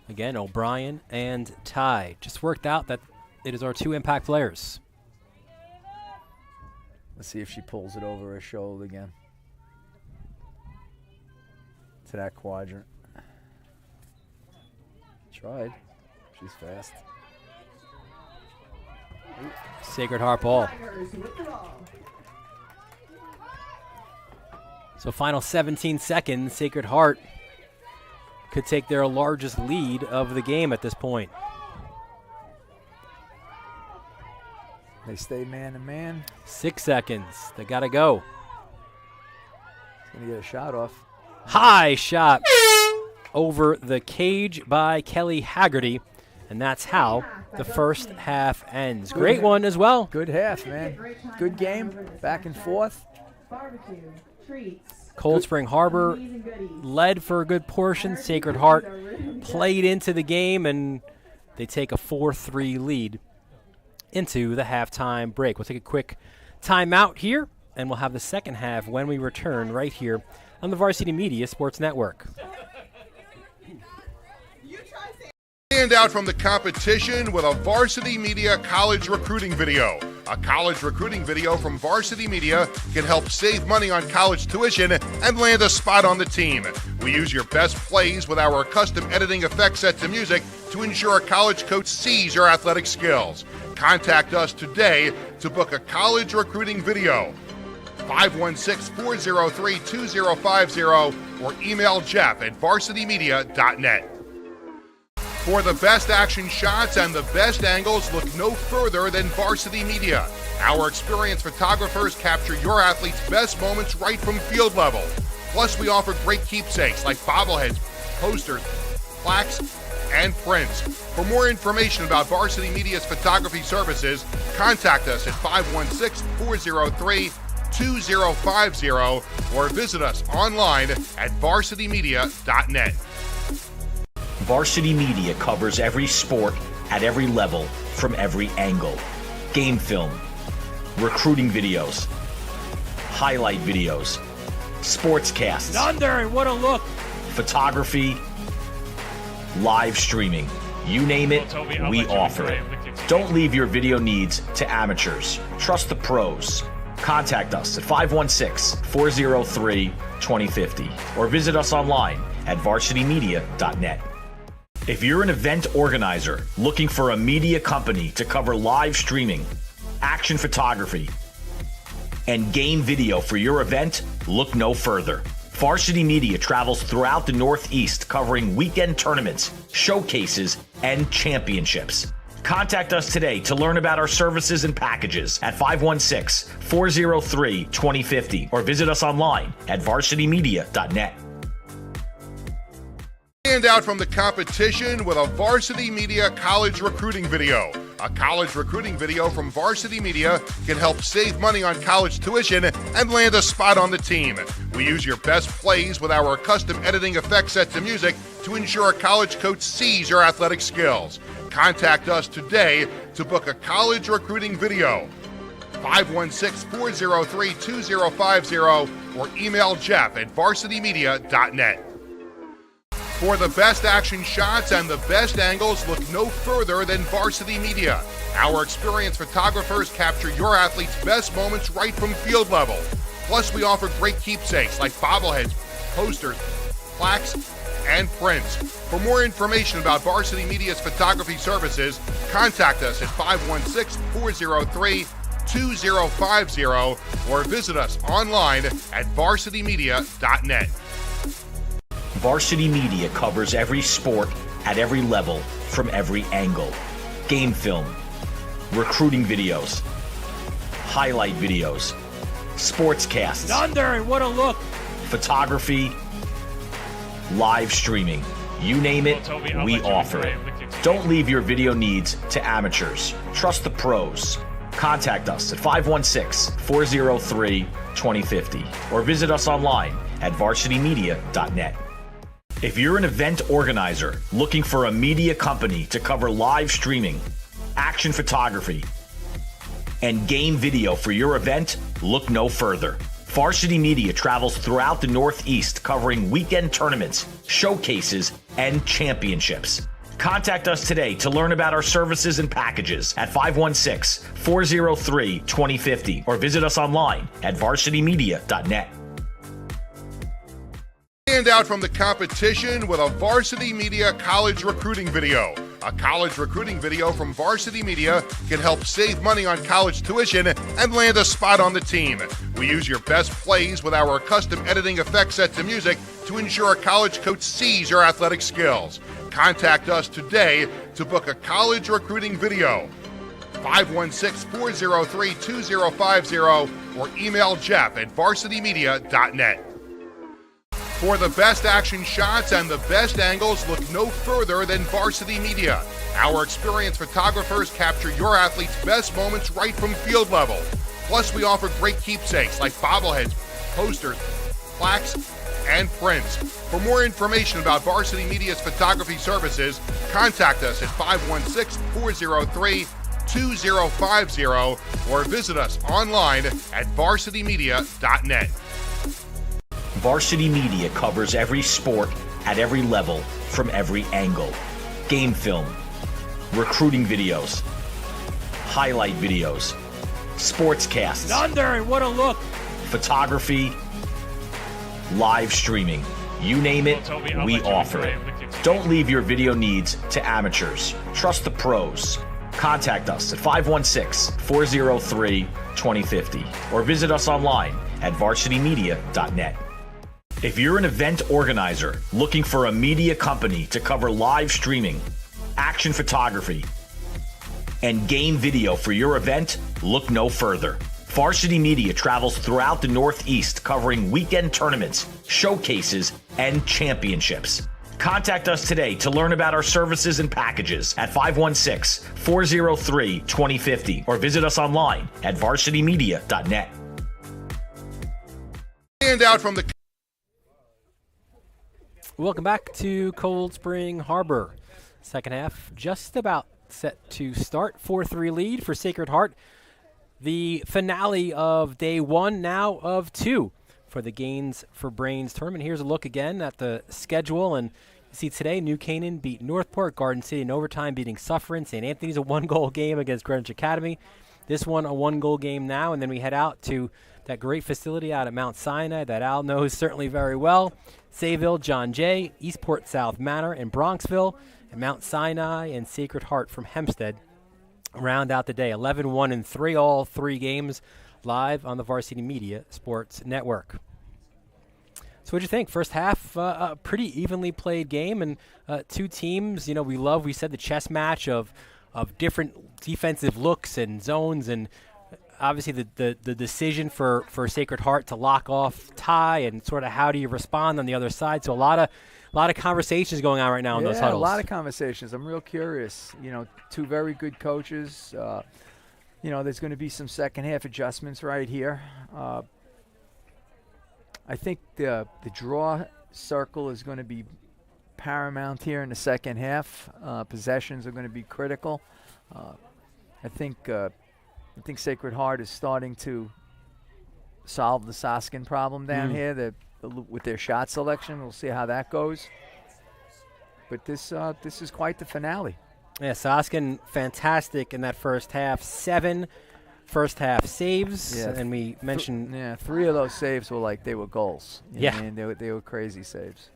Again, O'Brien and Ty. Just worked out that it is our 2 impact players. Let's see if she pulls it over her shoulder again. To that quadrant. Tried. She's fast. Sacred Heart ball. Tigers with the ball. So final 17 seconds, Sacred Heart could take their largest lead of the game at this point. They stay man to man. 6 seconds. They got to go. He's going to get a shot off. High shot over the cage by Kelly Haggerty. And that's how the first half ends. Great one as well. Good half, man. Good game. Back and forth. Barbecue, treats. Cold Spring Harbor led for a good portion. Sacred Heart played into the game, and they take a 4-3 lead into the halftime break. We'll take a quick timeout here, and we'll have the second half when we return right here on the Varsity Media Sports Network. Stand out from the competition with a Varsity Media college recruiting video. A college recruiting video from Varsity Media can help save money on college tuition and land a spot on the team. We use your best plays with our custom editing effects set to music to ensure a college coach sees your athletic skills. Contact us today to book a college recruiting video. 516-403-2050 or email jeff@varsitymedia.net. For the best action shots and the best angles, look no further than Varsity Media. Our experienced photographers capture your athletes' best moments right from field level. Plus, we offer great keepsakes like bobbleheads, posters, plaques, and prints. For more information about Varsity Media's photography services, contact us at 516-403-2050 or visit us online at varsitymedia.net. Varsity Media covers every sport at every level from every angle. Game film, recruiting videos, highlight videos, SPORTSCAST, Under, and what a look. photography, live streaming. You name it, we offer it. Don't leave your video needs to amateurs. Trust the pros. Contact us at 516-403-2050 or visit us online at varsitymedia.net. If you're an event organizer looking for a media company to cover live streaming, action photography, and game video for your event, look no further. Varsity Media travels throughout the Northeast covering weekend tournaments, showcases, and championships. Contact us today to learn about our services and packages at 516-403-2050 or visit us online at varsitymedia.net. Stand out from the competition with a Varsity Media college recruiting video. A college recruiting video from Varsity Media can help save money on college tuition and land a spot on the team. We use your best plays with our custom editing effect sets and music to ensure a college coach sees your athletic skills. Contact us today to book a college recruiting video. 516-403-2050 or email Jeff at varsitymedia.net. For the best action shots and the best angles, look no further than Varsity Media. Our experienced photographers capture your athletes' best moments right from field level. Plus, we offer great keepsakes like bobbleheads, posters, plaques, and prints. For more information about Varsity Media's photography services, contact us at 516-403-2050 or visit us online at varsitymedia.net. Varsity Media covers every sport at every level from every angle. Game film, recruiting videos, highlight videos, SPORTSCAST, Under, and what a look. photography, live streaming. You name it, we offer it. Don't leave your video needs to amateurs. Trust the pros. Contact us at 516-403-2050 or visit us online at varsitymedia.net. If you're an event organizer looking for a media company to cover live streaming, action photography, and game video for your event, look no further. Varsity Media travels throughout the Northeast covering weekend tournaments, showcases, and championships. Contact us today to learn about our services and packages at 516-403-2050 or visit us online at varsitymedia.net. Stand out from the competition with a Varsity Media college recruiting video. A college recruiting video from Varsity Media can help save money on college tuition and land a spot on the team. We use your best plays with our custom editing effect sets and music to ensure a college coach sees your athletic skills. Contact us today to book a college recruiting video. 516-403-2050 or email Jeff at varsitymedia.net. For the best action shots and the best angles, look no further than Varsity Media. Our experienced photographers capture your athletes' best moments right from field level. Plus, we offer great keepsakes like bobbleheads, posters, plaques, and prints. For more information about Varsity Media's photography services, contact us at 516-403-2050 or visit us online at varsitymedia.net. Varsity Media covers every sport at every level from every angle. Game film, recruiting videos, highlight videos, SPORTSCAST, Under, and what a look. photography, live streaming. You name it, we offer it. Don't leave your video needs to amateurs. Trust the pros. Contact us at 516-403-2050 or visit us online at varsitymedia.net. If you're an event organizer looking for a media company to cover live streaming, action photography, and game video for your event, look no further. Varsity Media travels throughout the Northeast covering weekend tournaments, showcases, and championships. Contact us today to learn about our services and packages at 516-403-2050 or visit us online at varsitymedia.net. Stand out from the Welcome back to Cold Spring Harbor. Second half just about set to start. 4-3 lead for Sacred Heart. the finale of day one, now of two, for the Gains for Brains tournament. Here's a look again at the schedule, and you see today New Canaan beat Northport, Garden City in overtime beating Suffern, St. Anthony's a one-goal game against Greenwich Academy. This one a one-goal game now, and then we head out to that great facility out at Mount Sinai that Al knows certainly very well. Sayville, John Jay, Eastport South Manor, and Bronxville, and Mount Sinai and Sacred Heart from Hempstead round out the day. 11-1-3, all three games live on the Varsity Media Sports Network. So what'd you think? First half, a pretty evenly played game, and two teams, we said the chess match of different defensive looks and zones, and obviously the decision for Sacred Heart to lock off Ty, and sort of how do you respond on the other side. So a lot of conversations going on right now in those huddles. A lot of conversations. I'm real curious. Two very good coaches. There's going to be some second half adjustments right here. I think the draw circle is going to be paramount here in the second half. Possessions are going to be critical. I think Sacred Heart is starting to solve the Soskin problem down here with their shot selection. We'll see how that goes. But this is quite the finale. Yeah, Soskin fantastic in that first half. 7 first half saves, and we mentioned 3 of those saves were they were goals. You know what I mean? They were crazy saves.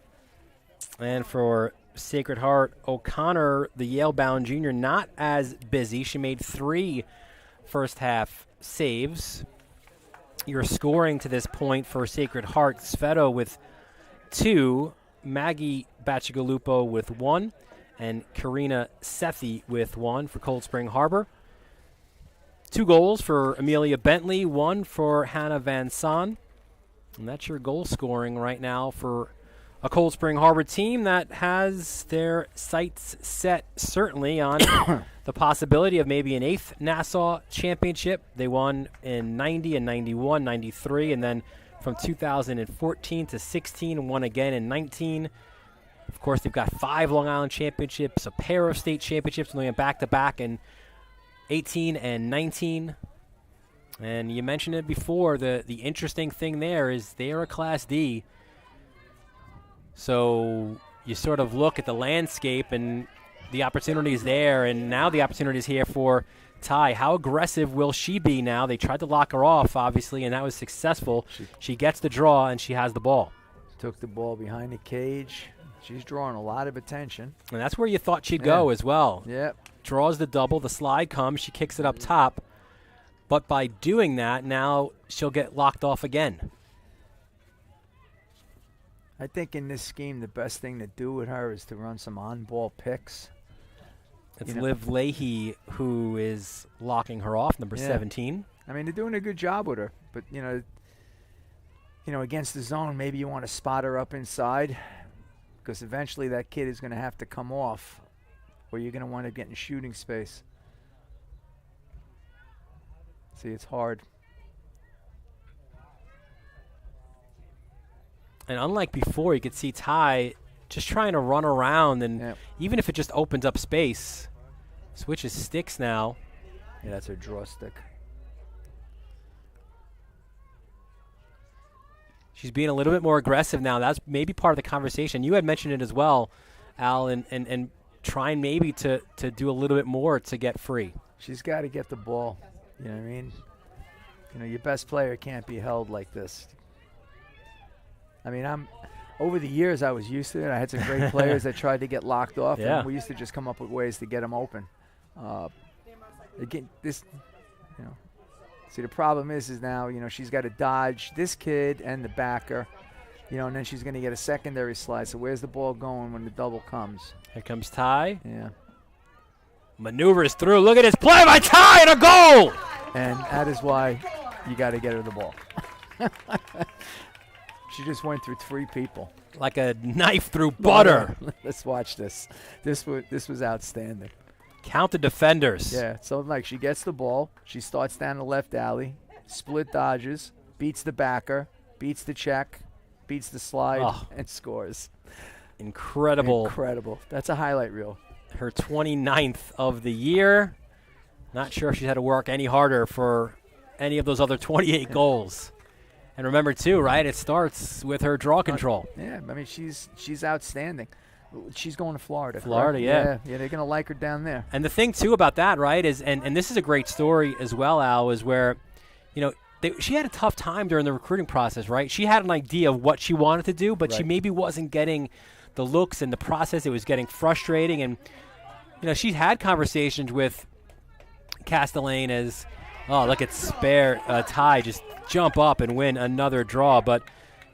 And for Sacred Heart, O'Connor, the Yale-bound junior, not as busy. She made 3 first half saves. Your scoring to this point for Sacred Heart: Sveto with 2, Maggie Bacigalupo with 1, and Karina Sethi with 1 for Cold Spring Harbor. 2 goals for Amelia Bentley, 1 for Hannah Van Son. And that's your goal scoring right now for a Cold Spring Harbor team that has their sights set certainly on the possibility of maybe an 8th Nassau championship. They won in 90 and 91, 93, and then from 2014 to 16 and won again in 19. Of course, they've got 5 Long Island championships, a pair of state championships, and they went back-to-back in 18 and 19. And you mentioned it before, the interesting thing there is they are a Class D. So you sort of look at the landscape and the opportunities there, and now the opportunity is here for Ty. How aggressive will she be now? They tried to lock her off, obviously, and that was successful. She gets the draw, and she has the ball. Took the ball behind the cage. She's drawing a lot of attention. And that's where you thought she'd go as well. Yep. Draws the double, the slide comes, she kicks it up top. But by doing that, now she'll get locked off again. I think in this scheme, the best thing to do with her is to run some on-ball picks. It's Liv Leahy who is locking her off, number 17. I mean, they're doing a good job with her. But, against the zone, maybe you want to spot her up inside, because eventually that kid is going to have to come off, or you're going to want to get in shooting space. See, it's hard. And unlike before, you could see Ty just trying to run around, and even if it just opens up space, switches sticks now. Yeah, that's her draw stick. She's being a little bit more aggressive now. That's maybe part of the conversation. You had mentioned it as well, Al, and trying maybe to do a little bit more to get free. She's got to get the ball. You know what I mean? Your best player can't be held like this. I mean, over the years I was used to it. I had some great players that tried to get locked off, and we used to just come up with ways to get them open. Again, see, the problem is now, she's got to dodge this kid and the backer, and then she's going to get a secondary slide. So where's the ball going when the double comes? Here comes Ty. Yeah. Maneuvers through. Look at this play by Ty, and a goal! And that is why you got to get her the ball. She just went through 3 people. Like a knife through butter. Let's watch this. This was outstanding. Count the defenders. Yeah, so she gets the ball. She starts down the left alley, split dodges, beats the backer, beats the check, beats the slide, and scores. Incredible. Incredible. That's a highlight reel. Her 29th of the year. Not sure if she's had to work any harder for any of those other 28 goals. And remember, too, right, it starts with her draw control. Yeah, I mean, she's outstanding. She's going to Florida. Florida, correct? Yeah, they're going to like her down there. And the thing, too, about that, right, is, and this is a great story as well, Al, is where, she had a tough time during the recruiting process, right? She had an idea of what she wanted to do, but she maybe wasn't getting the looks and the process. It was getting frustrating. And, she's had conversations with Castellane as, look at Ty just jump up and win another draw. But,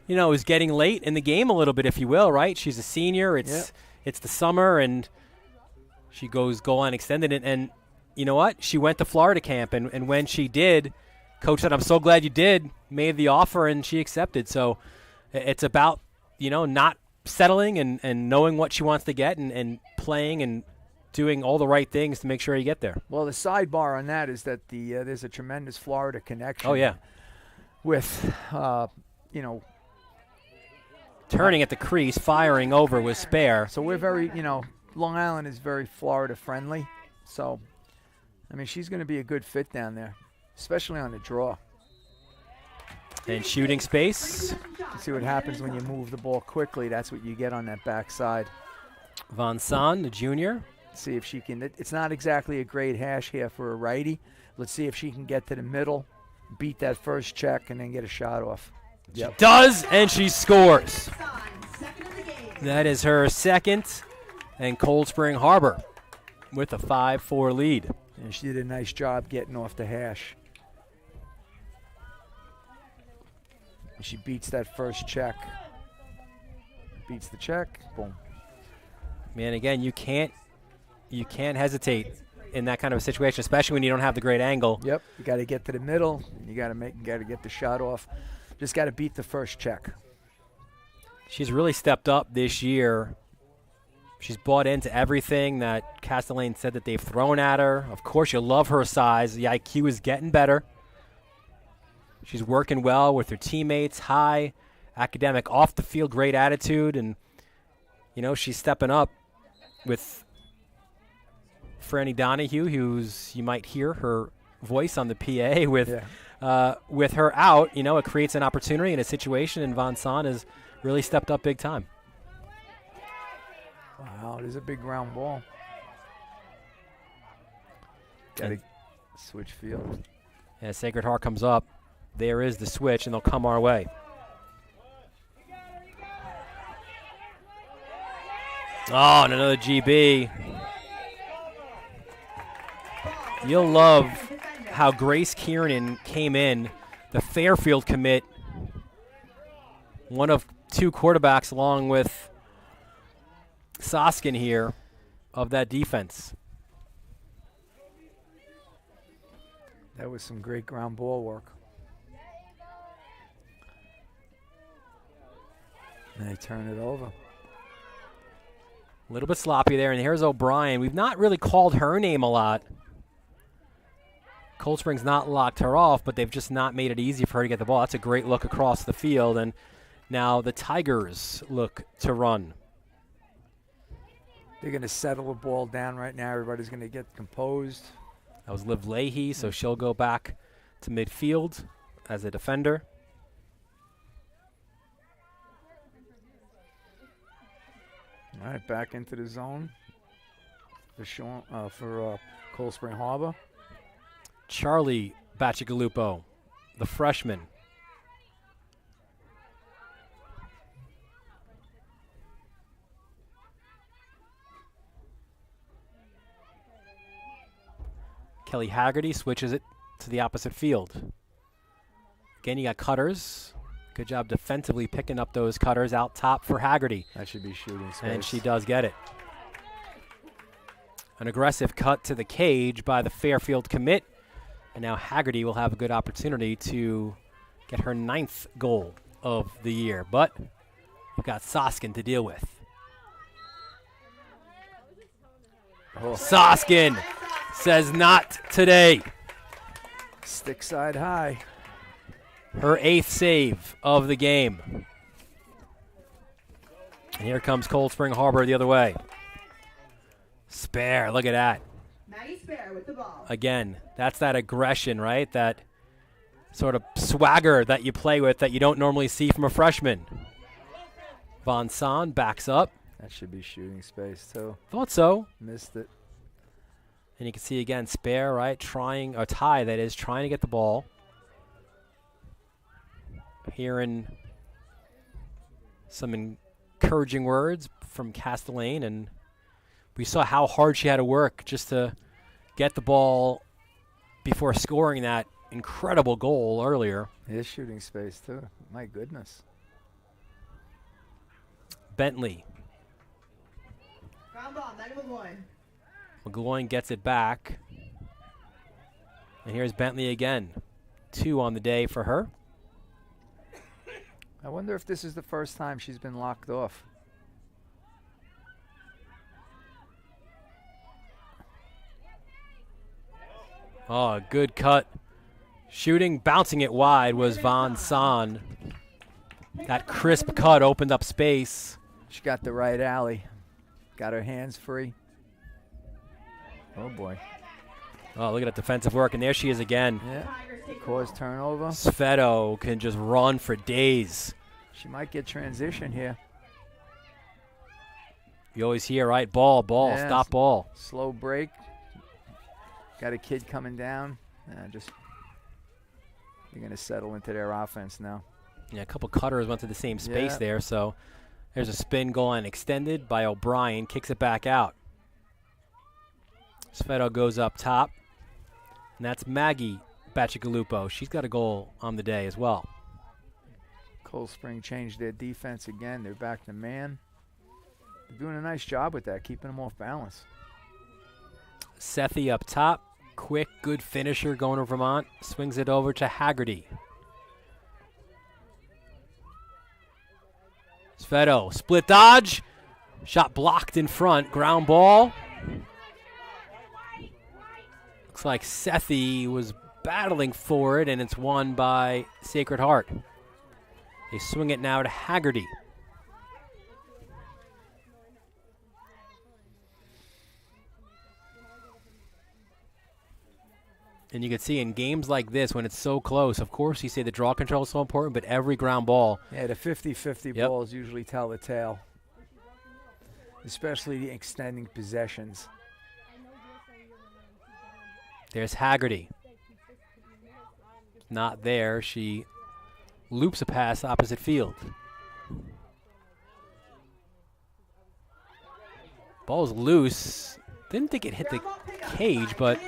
it was getting late in the game a little bit, if you will, right? She's a senior. It's the summer, and she goes goal line extended. And you know what? She went to Florida camp, and when she did, Coach said, I'm so glad you did, made the offer, and she accepted. So it's about, not settling and knowing what she wants to get and playing and doing all the right things to make sure you get there. Well, the sidebar on that is that there's a tremendous Florida connection. Oh, yeah. With, turning at the crease, firing over with spare. So we're very, Long Island is very Florida friendly. So, I mean, she's going to be a good fit down there, especially on the draw. And shooting space. See what happens when you move the ball quickly. That's what you get on that backside. Von Son, the junior. See if she can. It's not exactly a great hash here for a righty. Let's see if she can get to the middle, beat that first check, and then get a shot off. She does, and she scores. That is her second, and Cold Spring Harbor with a 5-4 lead. And she did a nice job getting off the hash. And she beats that first check. Beats the check. Boom. Man, again, you can't hesitate in that kind of a situation, especially when you don't have the great angle. Yep. You got to get to the middle. You got to get the shot off. Just got to beat the first check. She's really stepped up this year. She's bought into everything that Castellane said that they've thrown at her. Of course, you love her size. The IQ is getting better. She's working well with her teammates, high academic, off the field, great attitude. And, she's stepping up with Franny Donahue, who's, you might hear her voice on the PA with her out. It creates an opportunity in a situation, and Von Son has really stepped up big time. Wow, it is a big ground ball. Got to switch field. As Sacred Heart comes up, there is the switch, and they'll come our way. Oh, and another GB. You'll love how Grace Kiernan came in, the Fairfield commit, one of two quarterbacks along with Soskin here of that defense. That was some great ground ball work. And they turn it over. A little bit sloppy there, and here's O'Brien. We've not really called her name a lot. Cold Spring's not locked her off, but they've just not made it easy for her to get the ball. That's a great look across the field, and now the Tigers look to run. They're going to settle the ball down right now. Everybody's going to get composed. That was Liv Leahy, so she'll go back to midfield as a defender. All right, back into the zone for Cold Spring Harbor. Charlie Bacigalupo, the freshman. Kelly Haggerty switches it to the opposite field. Again, you got cutters. Good job defensively picking up those cutters out top for Haggerty. That should be shooting space. And she does get it. An aggressive cut to the cage by the Fairfield commit. And now Haggerty will have a good opportunity to get her 9th goal of the year. But we've got Soskin to deal with. Soskin says not today. Stick side high. Her 8th save of the game. And here comes Cold Spring Harbor the other way. Spare, look at that. Maddie Spare with the ball. Again, that's that aggression, right? That sort of swagger that you play with that you don't normally see from a freshman. Von Son backs up. That should be shooting space, too. Thought so. Missed it. And you can see again, Spare, right, trying, or Ty, that is, trying to get the ball. Hearing some encouraging words from Castellane, and we saw how hard she had to work just to get the ball before scoring that incredible goal earlier. His shooting space, too. My goodness. Bentley. Ground ball, negative one. McGloin gets it back. And here's Bentley again. 2 on the day for her. I wonder if this is the first time she's been locked off. Oh, good cut. Shooting, bouncing it wide was Von Son. That crisp cut opened up space. She got the right alley. Got her hands free. Oh, boy. Oh, look at that defensive work, and there she is again. Yeah. Cause turnover. Sveto can just run for days. She might get transition here. You always hear, right? Ball, Yeah, stop ball. Slow break. Got a kid coming down. Just they're going to settle into their offense now. Yeah, a couple cutters went to the same space Yeah. there, so there's a spin goal line extended by O'Brien, kicks it back out. Sveto goes up top, and that's Maggie Bacigalupo. She's got a goal on the day as well. Cold Spring changed their defense again. They're back to man. They're doing a nice job with that, keeping them off balance. Sethi up top. Quick, good finisher going to Vermont. Swings it over to Haggerty. Sveto, split dodge. Shot blocked in front. Ground ball. Looks like Sethi was battling for it, and it's won by Sacred Heart. They swing it now to Haggerty. And you can see in games like this, when it's so close, of course you say the draw control is so important, but every ground ball. Yeah, the 50-50 Yep. balls usually tell the tale, especially the extending possessions. There's Haggerty. Not there. She loops a pass opposite field. Ball's loose. Didn't think it hit the cage, but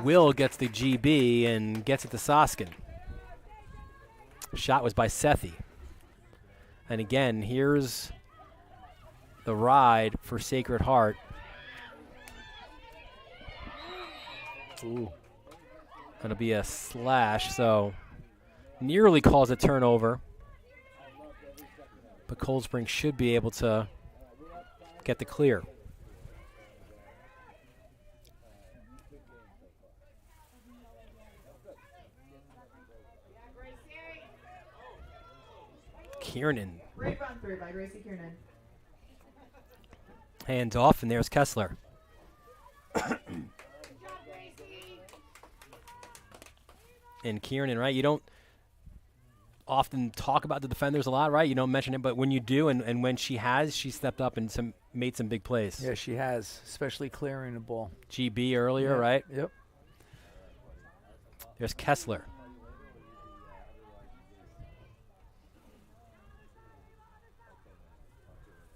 Will gets the GB and gets it to Soskin. Shot was by Sethi. And again, here's the ride for Sacred Heart. Ooh. That'll be a slash, so nearly calls a turnover. But Cold Spring should be able to get the clear. Kiernan. Great run through by Gracie Kiernan. Hands off, and there's Kessler. And Kiernan, right? You don't often talk about the defenders a lot, right? You don't mention it, but when you do, and when she has, she stepped up and made some big plays. Yeah, she has, especially clearing the ball. GB earlier, Yep, right? Yep. There's Kessler.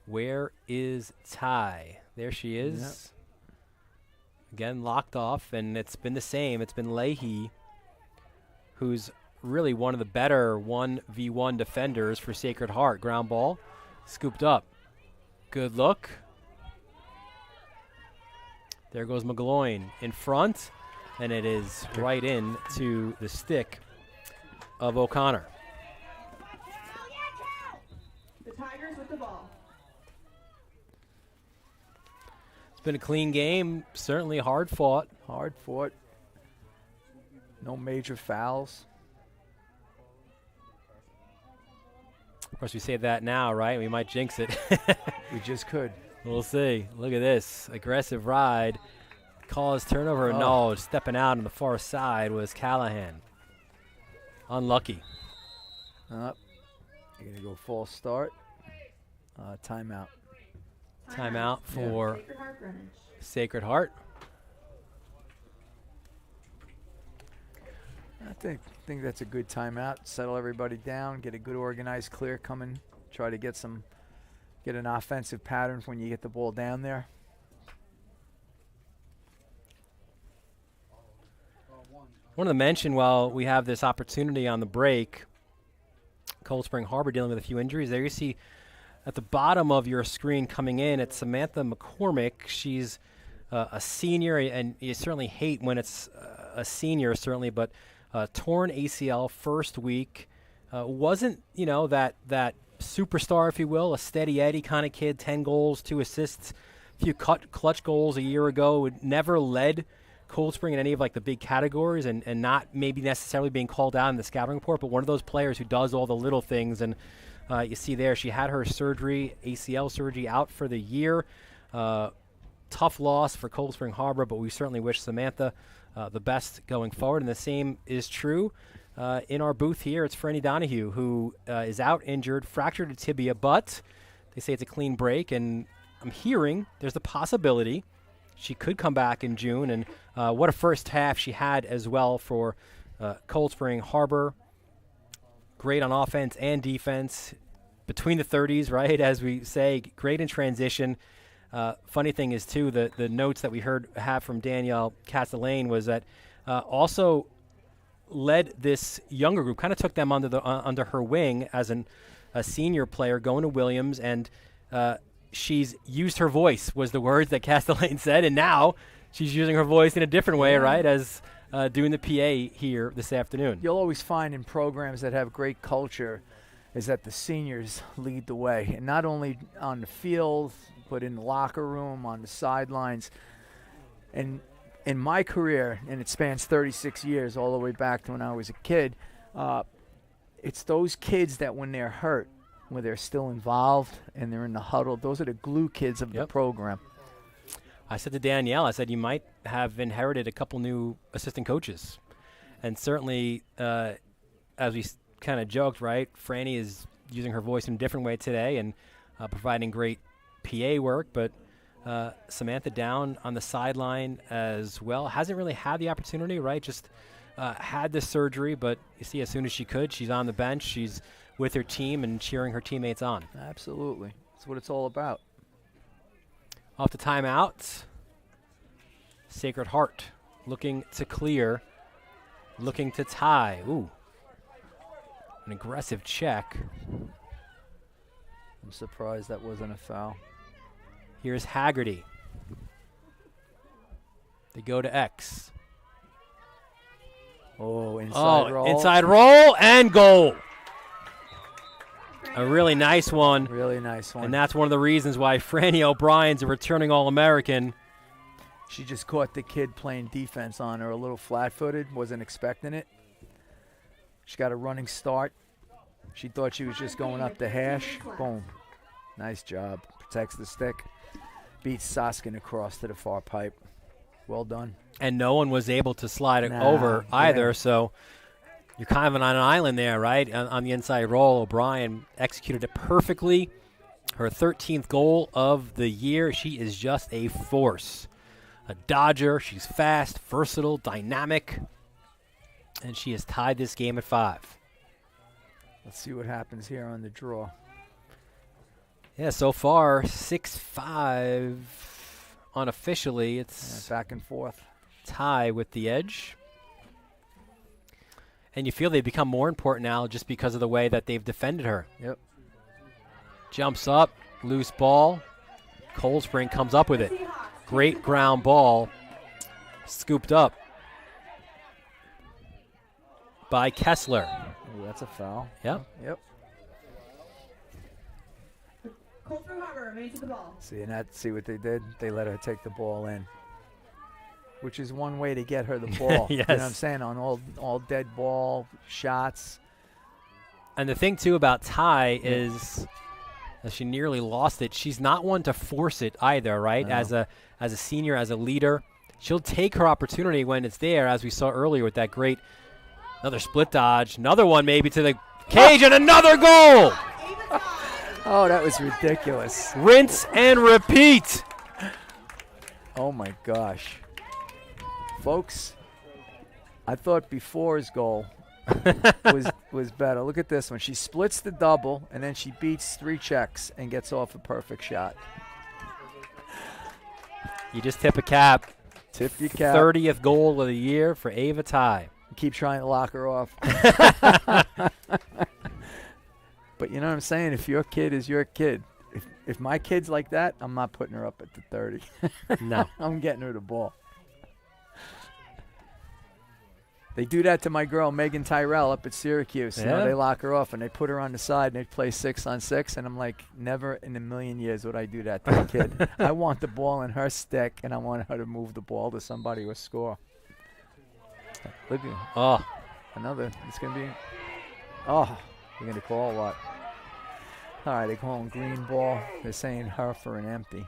Where is Ty? There she is. Yep. Again, locked off, and it's been the same. It's been Leahy, who's really one of the better 1v1 defenders for Sacred Heart. Ground ball, scooped up. Good look. There goes McGloin in front, and it is right in to the stick of O'Connor. The Tigers with the ball. It's been a clean game, certainly hard fought. Hard fought. No major fouls. Of course, we say that now, right? We might jinx it. We just could. We'll see. Look at this. Aggressive ride. Cause turnover. Oh. No, stepping out on the far side was Callahan. Unlucky. You're going to go false start. Timeout. Timeout for Sacred Heart Greenwich. Sacred Heart. I think that's a good timeout. Settle everybody down. Get a good organized clear coming. Try to get an offensive pattern when you get the ball down there. Wanted to mention while we have this opportunity on the break, Cold Spring Harbor dealing with a few injuries. There you see at the bottom of your screen coming in, it's Samantha McCormick. She's a senior, and you certainly hate when it's a senior, certainly, but torn ACL first week. Wasn't, that superstar, if you will, a steady Eddie kind of kid, 10 goals, 2 assists, a few clutch goals a year ago. Never led Cold Spring in any of the big categories, and not maybe necessarily being called out in the scouting report, but one of those players who does all the little things. And you see there, she had her surgery, ACL surgery, out for the year. Tough loss for Cold Spring Harbor, but we certainly wish Samantha the best going forward. And the same is true in our booth here. It's Franny Donahue, who is out injured, fractured a tibia, but they say it's a clean break. And I'm hearing there's a possibility she could come back in June. And what a first half she had as well for Cold Spring Harbor. Great on offense and defense. Between the 30s, right, as we say, great in transition. Funny thing is, too, the notes that we have from Danielle Castellane was that also led this younger group, kind of took them under her wing as a senior player going to Williams, and she's used her voice, was the words that Castellane said, and now she's using her voice in a different way, right, as doing the PA here this afternoon. You'll always find in programs that have great culture is that the seniors lead the way, and not only on the field, but in the locker room, on the sidelines. And in my career, and it spans 36 years, all the way back to when I was a kid, it's those kids that when they're hurt, when they're still involved and they're in the huddle, those are the glue kids of the program. I said to Danielle, I said, you might have inherited a couple new assistant coaches. And certainly, as we kind of joked, right, Franny is using her voice in a different way today and providing great PA work, but Samantha down on the sideline as well. Hasn't really had the opportunity, right? Just had the surgery, but you see as soon as she could, she's on the bench. She's with her team and cheering her teammates on. Absolutely. That's what it's all about. Off the timeout, Sacred Heart looking to clear, looking to tie. Ooh, an aggressive check. I'm surprised that wasn't a foul. Here's Haggerty. They go to X. Oh, inside roll. Inside roll and goal. A really nice one. Really nice one. And that's one of the reasons why Franny O'Brien's a returning All-American. She just caught the kid playing defense on her a little flat-footed, wasn't expecting it. She got a running start. She thought she was just going up the hash. Boom. Nice job. Protects the stick. Beats Soskin across to the far pipe. Well done. And no one was able to slide it over either, so you're kind of on an island there, right? On the inside roll, O'Brien executed it perfectly. Her 13th goal of the year. She is just a force. A Dodger. She's fast, versatile, dynamic. And she has tied this game at 5. Let's see what happens here on the draw. Yeah, so far, 6-5 unofficially. It's back and forth. Tie with the edge. And you feel they've become more important now just because of the way that they've defended her. Yep. Jumps up, loose ball. Cold Spring comes up with it. Great ground ball. Scooped up by Kessler. Ooh, that's a foul. Yep. Yep. Cold Spring Harbor remains with the ball. See what they did? They let her take the ball in, which is one way to get her the ball. Yes. You know what I'm saying? On all dead ball shots. And the thing, too, about Ty is that she nearly lost it. She's not one to force it either, right? No. As a senior, as a leader. She'll take her opportunity when it's there, as we saw earlier with that great Another split dodge. Another one maybe to the cage, and another goal. Oh, that was ridiculous. Rinse and repeat. Oh, my gosh. Folks, I thought before's goal was better. Look at this one. She splits the double, and then she beats 3 checks and gets off a perfect shot. You just tip a cap. Tip your cap. 30th goal of the year for Ava Tai. Keep trying to lock her off. But you know what I'm saying? If your kid is your kid, if my kid's like that, I'm not putting her up at the 30. No. I'm getting her the ball. They do that to my girl, Megan Tyrell, up at Syracuse. You know, they lock her off, and they put her on the side, and they play 6-on-6. And I'm like, never in a million years would I do that to a kid. I want the ball in her stick, and I want her to move the ball to somebody or score. Look at another. It's going to be. Oh, you're going to call what? All right, they call him green ball. They're saying her for an empty.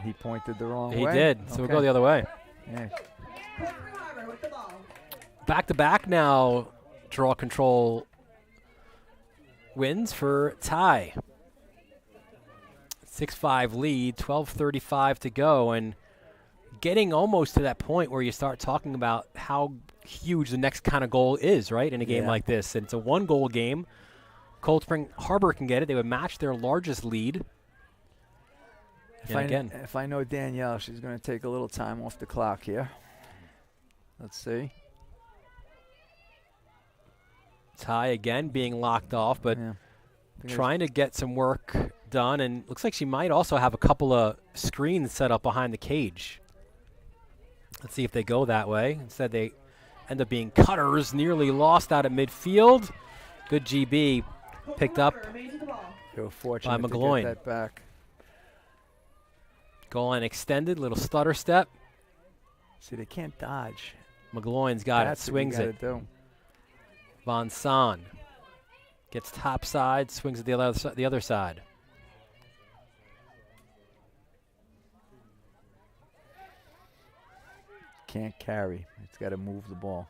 He pointed the wrong way. He did, so we'll go the other way. Yeah. Back-to-back now, draw control wins for Ty. 6-5 lead, 12:35 to go, and getting almost to that point where you start talking about how huge the next kind of goal is, right, in a game like this. And it's a 1-goal game. Cold Spring Harbor can get it. They would match their largest lead. If I know Danielle, she's going to take a little time off the clock here. Let's see. Ty again being locked off, but trying to get some work done. And looks like she might also have a couple of screens set up behind the cage. Let's see if they go that way. Instead, they end up being cutters, nearly lost out at midfield. Good GB picked up They were fortunate by to McGloin. get that back. Goal line extended, little stutter step. See, they can't dodge. McGloin's got That's it, swings what you it. gotta do. Von Son gets top side, swings it the other side. Can't carry. It's got to move the ball.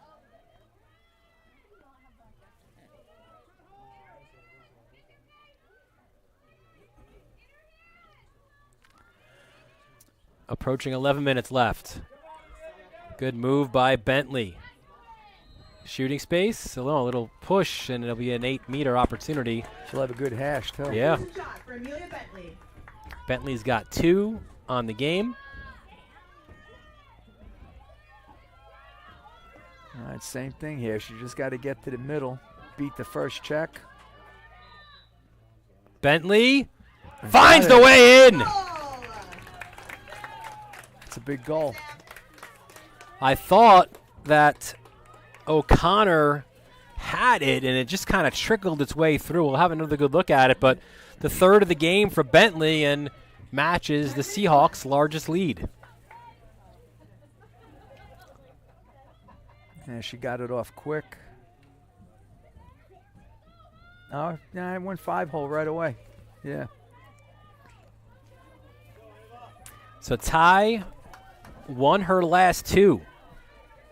Approaching 11 minutes left. Good move by Bentley. Shooting space, a little push, and it'll be an 8-meter opportunity. She'll have a good hash, too. Yeah. Shot for Amelia Bentley. Bentley's got 2 on the game. All right, same thing here. She just got to get to the middle, beat the first check. Bentley finds the way in. It's a big goal. I thought that O'Connor had it, and it just kind of trickled its way through. We'll have another good look at it, but the third of the game for Bentley and matches the Seahawks' largest lead. Yeah, she got it off quick. Oh, yeah, I went 5-hole right away. Yeah. So Ty won her last 2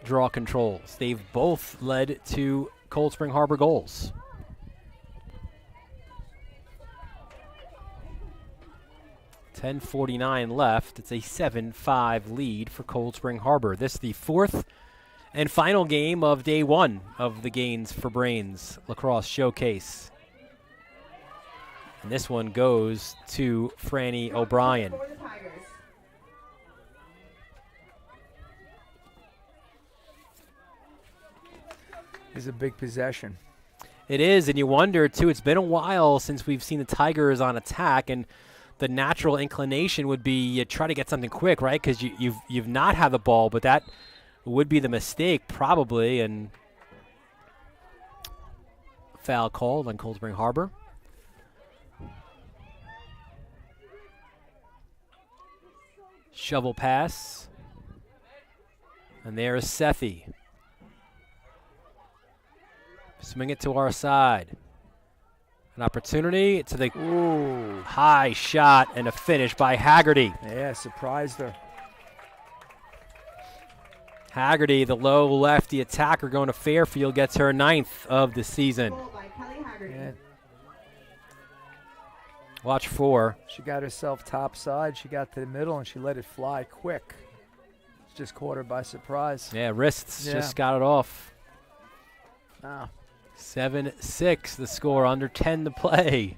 draw controls. They've both led to Cold Spring Harbor goals. .49 left. It's a 7-5 lead for Cold Spring Harbor. This is the 4th and final game of day 1 of the Gains for Brains Lacrosse Showcase. And this one goes to Franny O'Brien. For the Tigers. It's a big possession. It is, and you wonder, too, it's been a while since we've seen the Tigers on attack, and the natural inclination would be you try to get something quick, right? Because you've not had the ball, but that would be the mistake probably, and foul called on Cold Spring Harbor. Shovel pass, and there's Sethi. Swing it to our side. An opportunity to the high shot and a finish by Haggerty. Yeah, surprised her. Haggerty, the low lefty attacker, going to Fairfield, gets her 9th of the season. Goal by Kelly Haggerty. Yeah, Watch 4. she got herself top side. She got to the middle, and she let it fly quick. Just caught her by surprise. Yeah, wrists Yeah. just got it off. Ah, 7-6 the score, under 10 to play.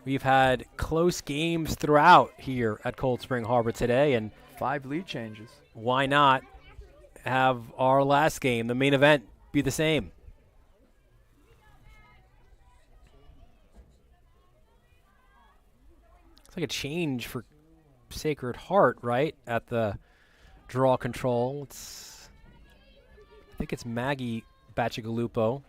We've had close games throughout here at Cold Spring Harbor today, and 5 lead changes. why not have our last game, the main event, be the same? It's like a change for Sacred Heart, right, at the draw control. I think it's Maggie Bacigalupo.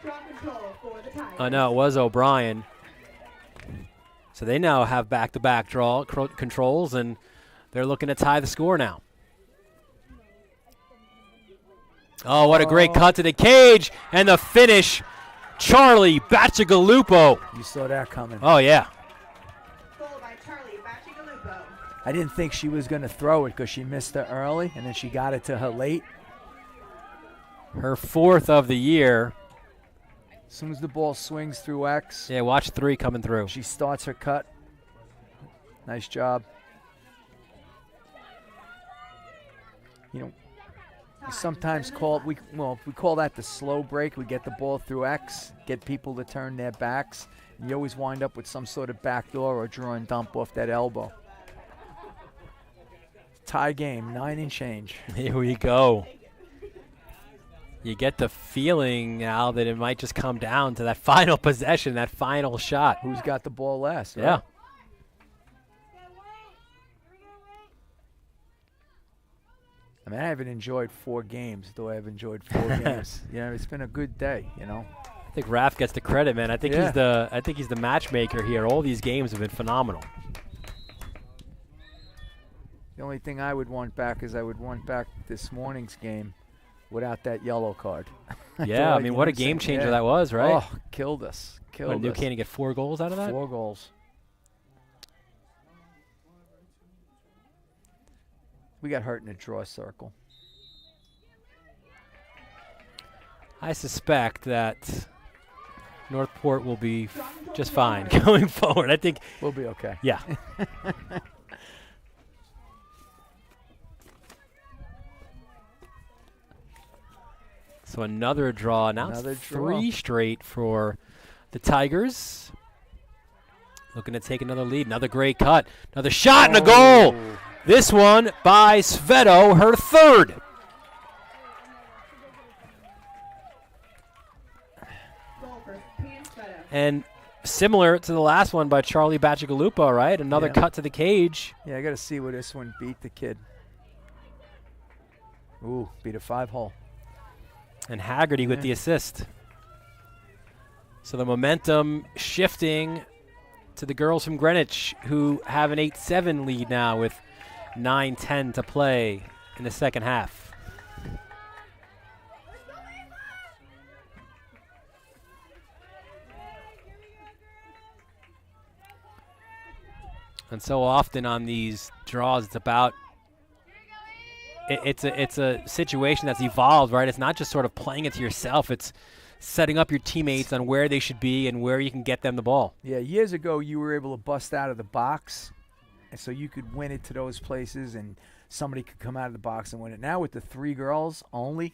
Draw control for the Tigers. Oh, no, it was O'Brien. So they now have back-to-back draw controls, and they're looking to tie the score now. Oh, what a great cut to the cage, and the finish, Charlie Bacigalupo. You saw that coming. Oh, yeah. Goal by Charlie Bacigalupo. I didn't think she was going to throw it because she missed it early, and then she got it to her late. Her 4th of the year. As soon as the ball swings through X, Yeah, watch 3 coming through. she starts her cut. Nice job. You know, we sometimes call we call that the slow break. We get the ball through X, get people to turn their backs, and you always wind up with some sort of backdoor or draw and dump off that elbow. Tie game, 9 and change. Here we go. You get the feeling now that it might just come down to that final possession, that final shot. Who's got the ball last? Right? Yeah. I mean, I haven't enjoyed 4 games, though I've enjoyed 4 games. It's been a good day, I think Raph gets the credit, man. I think he's the matchmaker here. All these games have been phenomenal. The only thing I would want back is I would want back this morning's game without that yellow card. Yeah, I mean, what a game changer that was, right? Oh, killed us. What, New Canaan get 4 goals out of that? 4 goals. We got hurt in the draw circle. I suspect that Northport will be just fine going forward. I think, We'll be okay. yeah. So another draw. Now Another it's draw. 3 straight for the Tigers. Looking to take another lead. Another great cut. Another shot and a goal. This one by Sveto, her 3rd. Goal for Pam Sveto. And similar to the last one by Charlie Bacigalupo, right? Another Yeah. cut to the cage. Yeah, I got to see where this one beat the kid. Ooh, beat a 5-hole. And Haggerty with the assist. So the momentum shifting to the girls from Greenwich, who have an 8-7 lead now with 9:10 to play in the second half. And so often on these draws, it's about it's a situation that's evolved, right? It's not just sort of playing it to yourself. It's setting up your teammates on where they should be and where you can get them the ball. Yeah, years ago you were able to bust out of the box, and so you could win it to those places, and somebody could come out of the box and win it. Now with the 3 girls only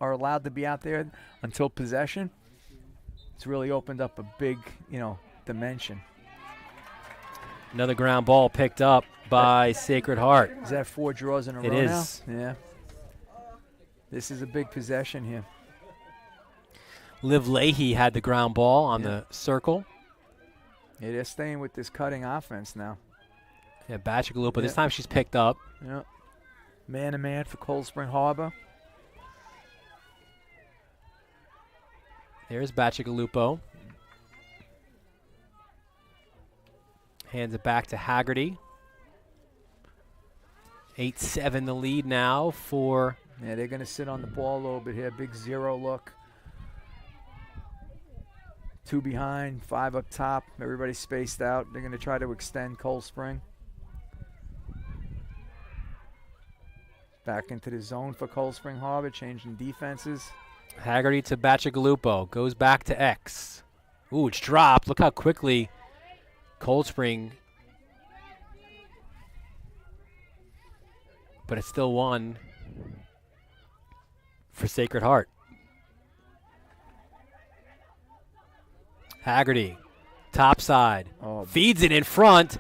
are allowed to be out there until possession, it's really opened up a big, dimension. Another ground ball picked up by Sacred Heart. Is that 4 draws in a It row is. now? Yeah. This is a big possession here. Liv Leahy had the ground ball on the circle. Yeah, they're staying with this cutting offense now. Yeah, Bacigalupo. This Yeah. time she's picked up. Yeah. Man-to-man for Cold Spring Harbor. There's Bacigalupo. Hands it back to Haggerty. 8-7 the lead now for... Yeah, they're going to sit on the ball a little bit here. Big 0 look. 2 behind, 5 up top. Everybody's spaced out. They're going to try to extend Cold Spring. Back into the zone for Cold Spring Harbor, changing defenses. Haggerty to Bacigalupo. Goes back to X. Ooh, it's dropped. Look how quickly Cold Spring. But it's still one for Sacred Heart. Haggerty, top side, feeds it in front,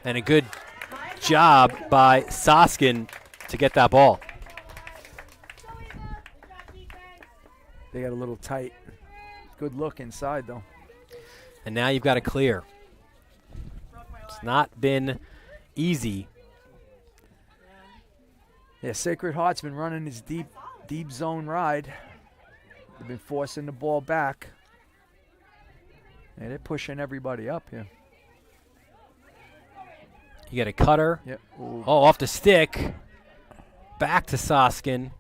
and a good job by Soskin to get that ball. They got a little tight. Good look inside, though. And now you've got to clear. It's not been easy. Yeah, Sacred Heart's been running his deep zone ride. They've been forcing the ball back. Yeah, they're pushing everybody up here. You get a cutter. Yep. Oh, off the stick. Back to Soskin.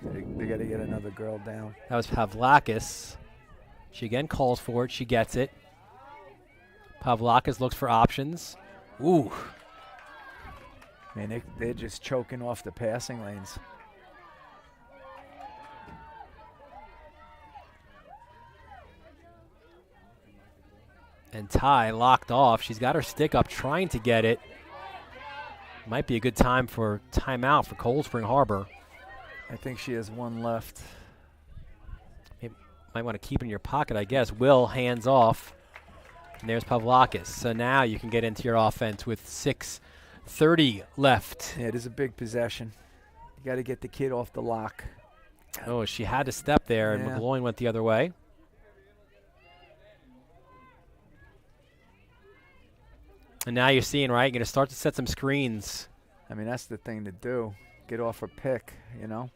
They got to get another girl down. That was Pavlakis. She again calls for it. She gets it. Pavlakis looks for options. Ooh. Man, they're just choking off the passing lanes. And Ty locked off. She's got her stick up trying to get it. Might be a good time for timeout for Cold Spring Harbor. I think she has one left. You might want to keep it in your pocket, I guess. Will hands off. And there's Pavlakis. So now you can get into your offense with 6:30 left. Yeah, it is a big possession. You got to get the kid off the lock. Oh, she had to step there, and McGloin went the other way. And now you're seeing, right, you're going to start to set some screens. I mean, that's the thing to do. Get off a pick, you know.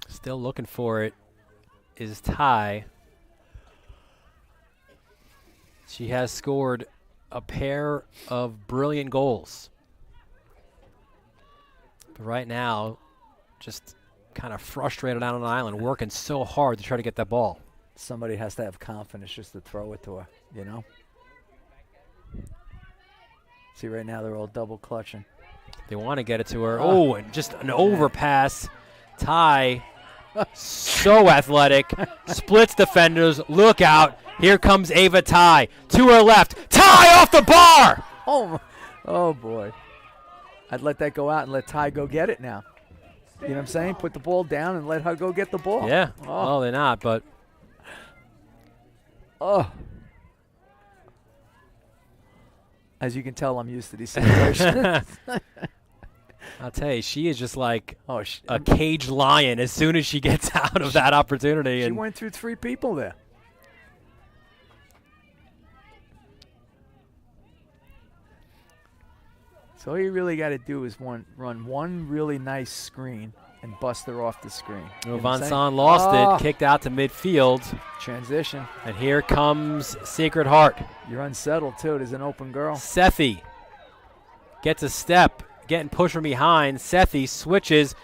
Still looking for it is Ty. She has scored a pair of brilliant goals. But right now, just kind of frustrated out on an island, working so hard to try to get that ball. Somebody has to have confidence just to throw it to her, you know? See, right now they're all double clutching. They want to get it to her. Oh, and just an overpass. Ty, so athletic, splits defenders. Look out. Here comes Ava Ty. To her left. Ty off the bar! Oh, boy. I'd let that go out and let Ty go get it now. You know what I'm saying? Put the ball down and let her go get the ball. Yeah. Oh, they're not, but. Oh. As you can tell, I'm used to these situations. I'll tell you, she is just like a caged lion as soon as she gets out of that opportunity. She went through 3 people there. So all you really got to do is run one really nice screen and bust her off the screen. Van Son lost it, kicked out to midfield. Transition. And here comes Sacred Heart. You're unsettled, too. There's an open girl. Sethi gets a step, getting pushed from behind. Sethi switches.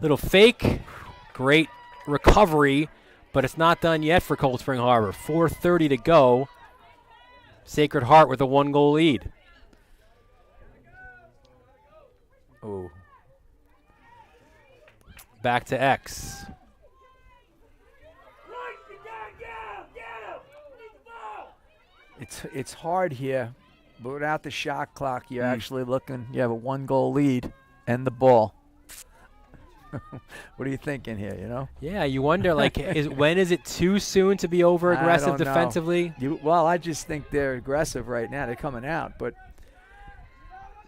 Little fake. Great recovery, but it's not done yet for Cold Spring Harbor. 4:30 to go. Sacred Heart with a 1-goal lead. Oh. Back to X. It's hard here, but without the shot clock, you're actually looking. You have a 1-goal lead and the ball. What are you thinking here? You know? Yeah, you wonder like, when is it too soon to be over aggressive defensively? Well, I just think they're aggressive right now. They're coming out, but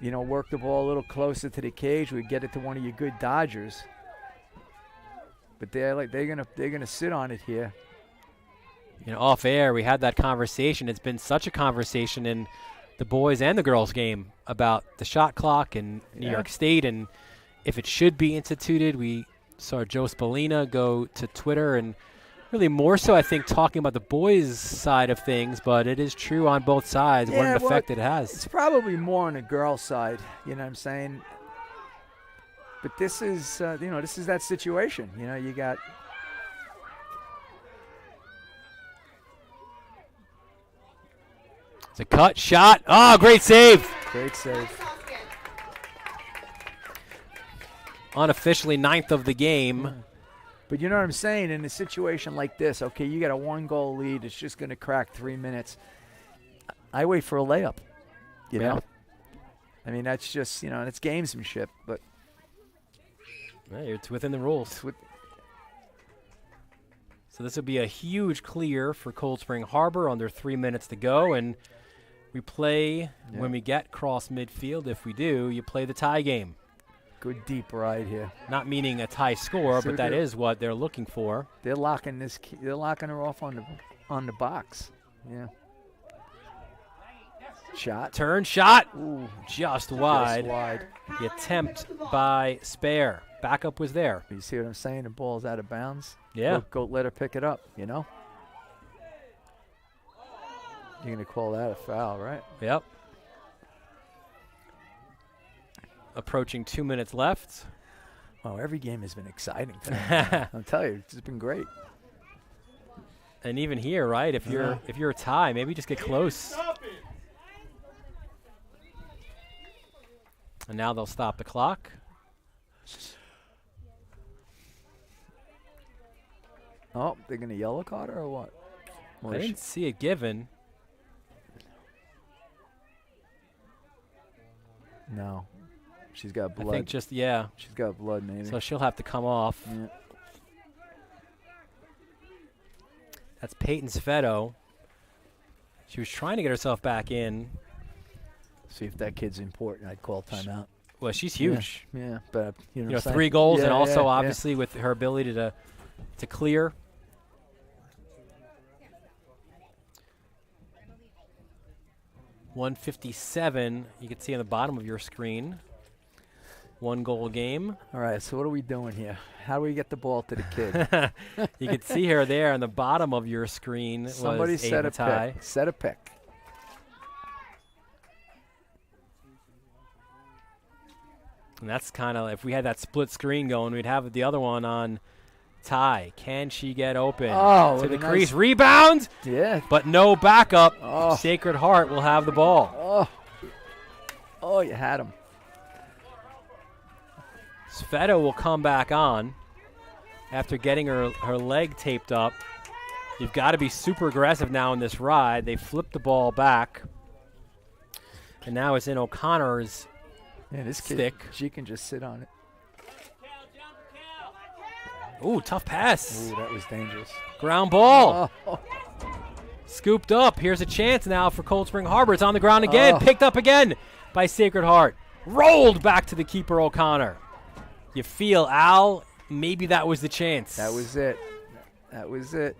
you know, work the ball a little closer to the cage. We get it to one of your good Dodgers. But they're gonna sit on it here. You know, off air, we had that conversation. It's been such a conversation in the boys and the girls game about the shot clock in New York State and if it should be instituted. We saw Joe Spallina go to Twitter and really more so, I think, talking about the boys' side of things, but it is true on both sides what an effect it has. It's probably more on the girl side, you know what I'm saying? But this is, this is that situation. You know, you got – it's a cut shot. Oh, great save. Great save. Unofficially 9th of the game. But you know what I'm saying? In a situation like this, okay, you got a 1-goal lead. It's just going to crack 3 minutes. I wait for a layup, you know? I mean, that's just, it's gamesmanship. But it's within the rules. So this will be a huge clear for Cold Spring Harbor under 3 minutes to go. And we play when we get cross midfield. If we do, you play the tie game. Good deep ride here. Not meaning a tie score, but that is what they're looking for. They're locking they're locking her off on the box. Yeah. Shot. Turn shot. Ooh, just wide. The attempt by Spare. Backup was there. You see what I'm saying? The ball's out of bounds. Yeah. Go let her pick it up, you know? You're going to call that a foul, right? Yep. Approaching 2 minutes left. Wow, every game has been exciting tonight. I'll tell you, it's been great. And even here, right? If you're a tie, maybe just get close. And now they'll stop the clock. Oh, they're going to yellow card her or what? I didn't see it given. No. She's got blood. I think She's got blood, maybe. So she'll have to come off. Yeah. That's Peyton Sveto. She was trying to get herself back in. See if that kid's important. I'd call timeout. Well, she's huge. Yeah, but you know 3 goals and also obviously with her ability to clear. .157, you can see on the bottom of your screen. 1-goal game. All right, so what are we doing here? How do we get the ball to the kid? You can see her there on the bottom of your screen. Somebody set a pick. Set a pick. And that's kind of, if we had that split screen going, we'd have the other one on tie. Can she get open? To the crease. Rebound! Yeah. But no backup. Sacred Heart will have the ball. Oh, you had him. Sveto will come back on after getting her leg taped up. You've got to be super aggressive now in this ride. They flipped the ball back. And now it's in O'Connor's stick. She can just sit on it. Ooh, tough pass. Ooh, that was dangerous. Ground ball. Scooped up. Here's a chance now for Cold Spring Harbor. It's on the ground again. Picked up again by Sacred Heart. Rolled back to the keeper, O'Connor. You feel, Al, maybe that was the chance. That was it. That was it.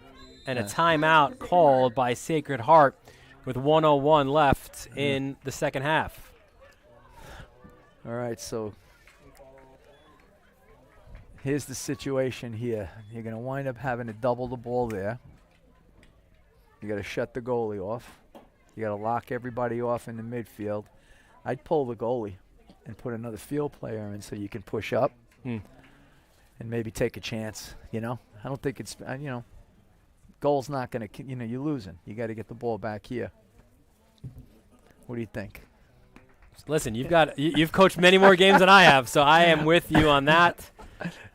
And a timeout called by Sacred Heart with 1:01 left in the second half. All right, so here's the situation here. You're going to wind up having to double the ball there. You got to shut the goalie off. You got to lock everybody off in the midfield. I'd pull the goalie and put another field player in so you can push up and maybe take a chance, you know. I don't think it's, goal's not going to, you're losing. You got to get the ball back here. What do you think? Listen, you've coached many more games than I have, so I am with you on that.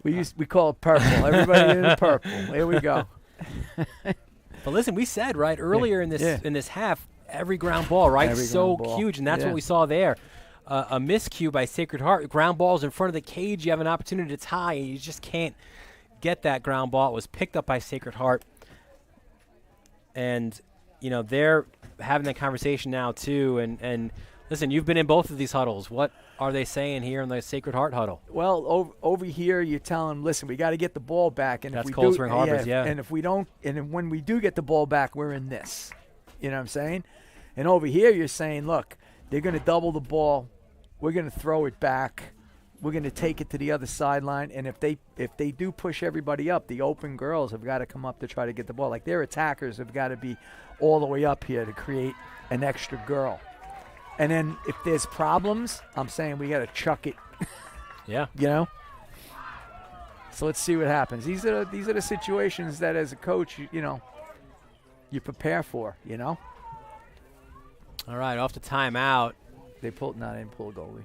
We call it purple. Everybody in purple. Here we go. But listen, we said earlier in this half, every ground ball, right? So huge, and that's what we saw there. A miscue by Sacred Heart. Ground balls in front of the cage. You have an opportunity to tie, and you just can't get that ground ball. It was picked up by Sacred Heart. And, they're having that conversation now, too. And listen, you've been in both of these huddles. What are they saying here in the Sacred Heart huddle? Well, over here, you're telling them, listen, we got to get the ball back. And that's Cold Spring Harbor's, And if we don't, and when we do get the ball back, we're in this. You know what I'm saying? And over here, you're saying, look, they're going to double the ball. We're going to throw it back. we're going to take it to the other sideline, and if they do push everybody up, the open girls have got to come up to try to get the ball. Like, their attackers have got to be all the way up here to create an extra girl. And then if there's problems, I'm saying we got to chuck it. Yeah. You know? So let's see what happens. These are the situations that as a coach, you prepare for, All right, off the timeout. They didn't pull a goalie.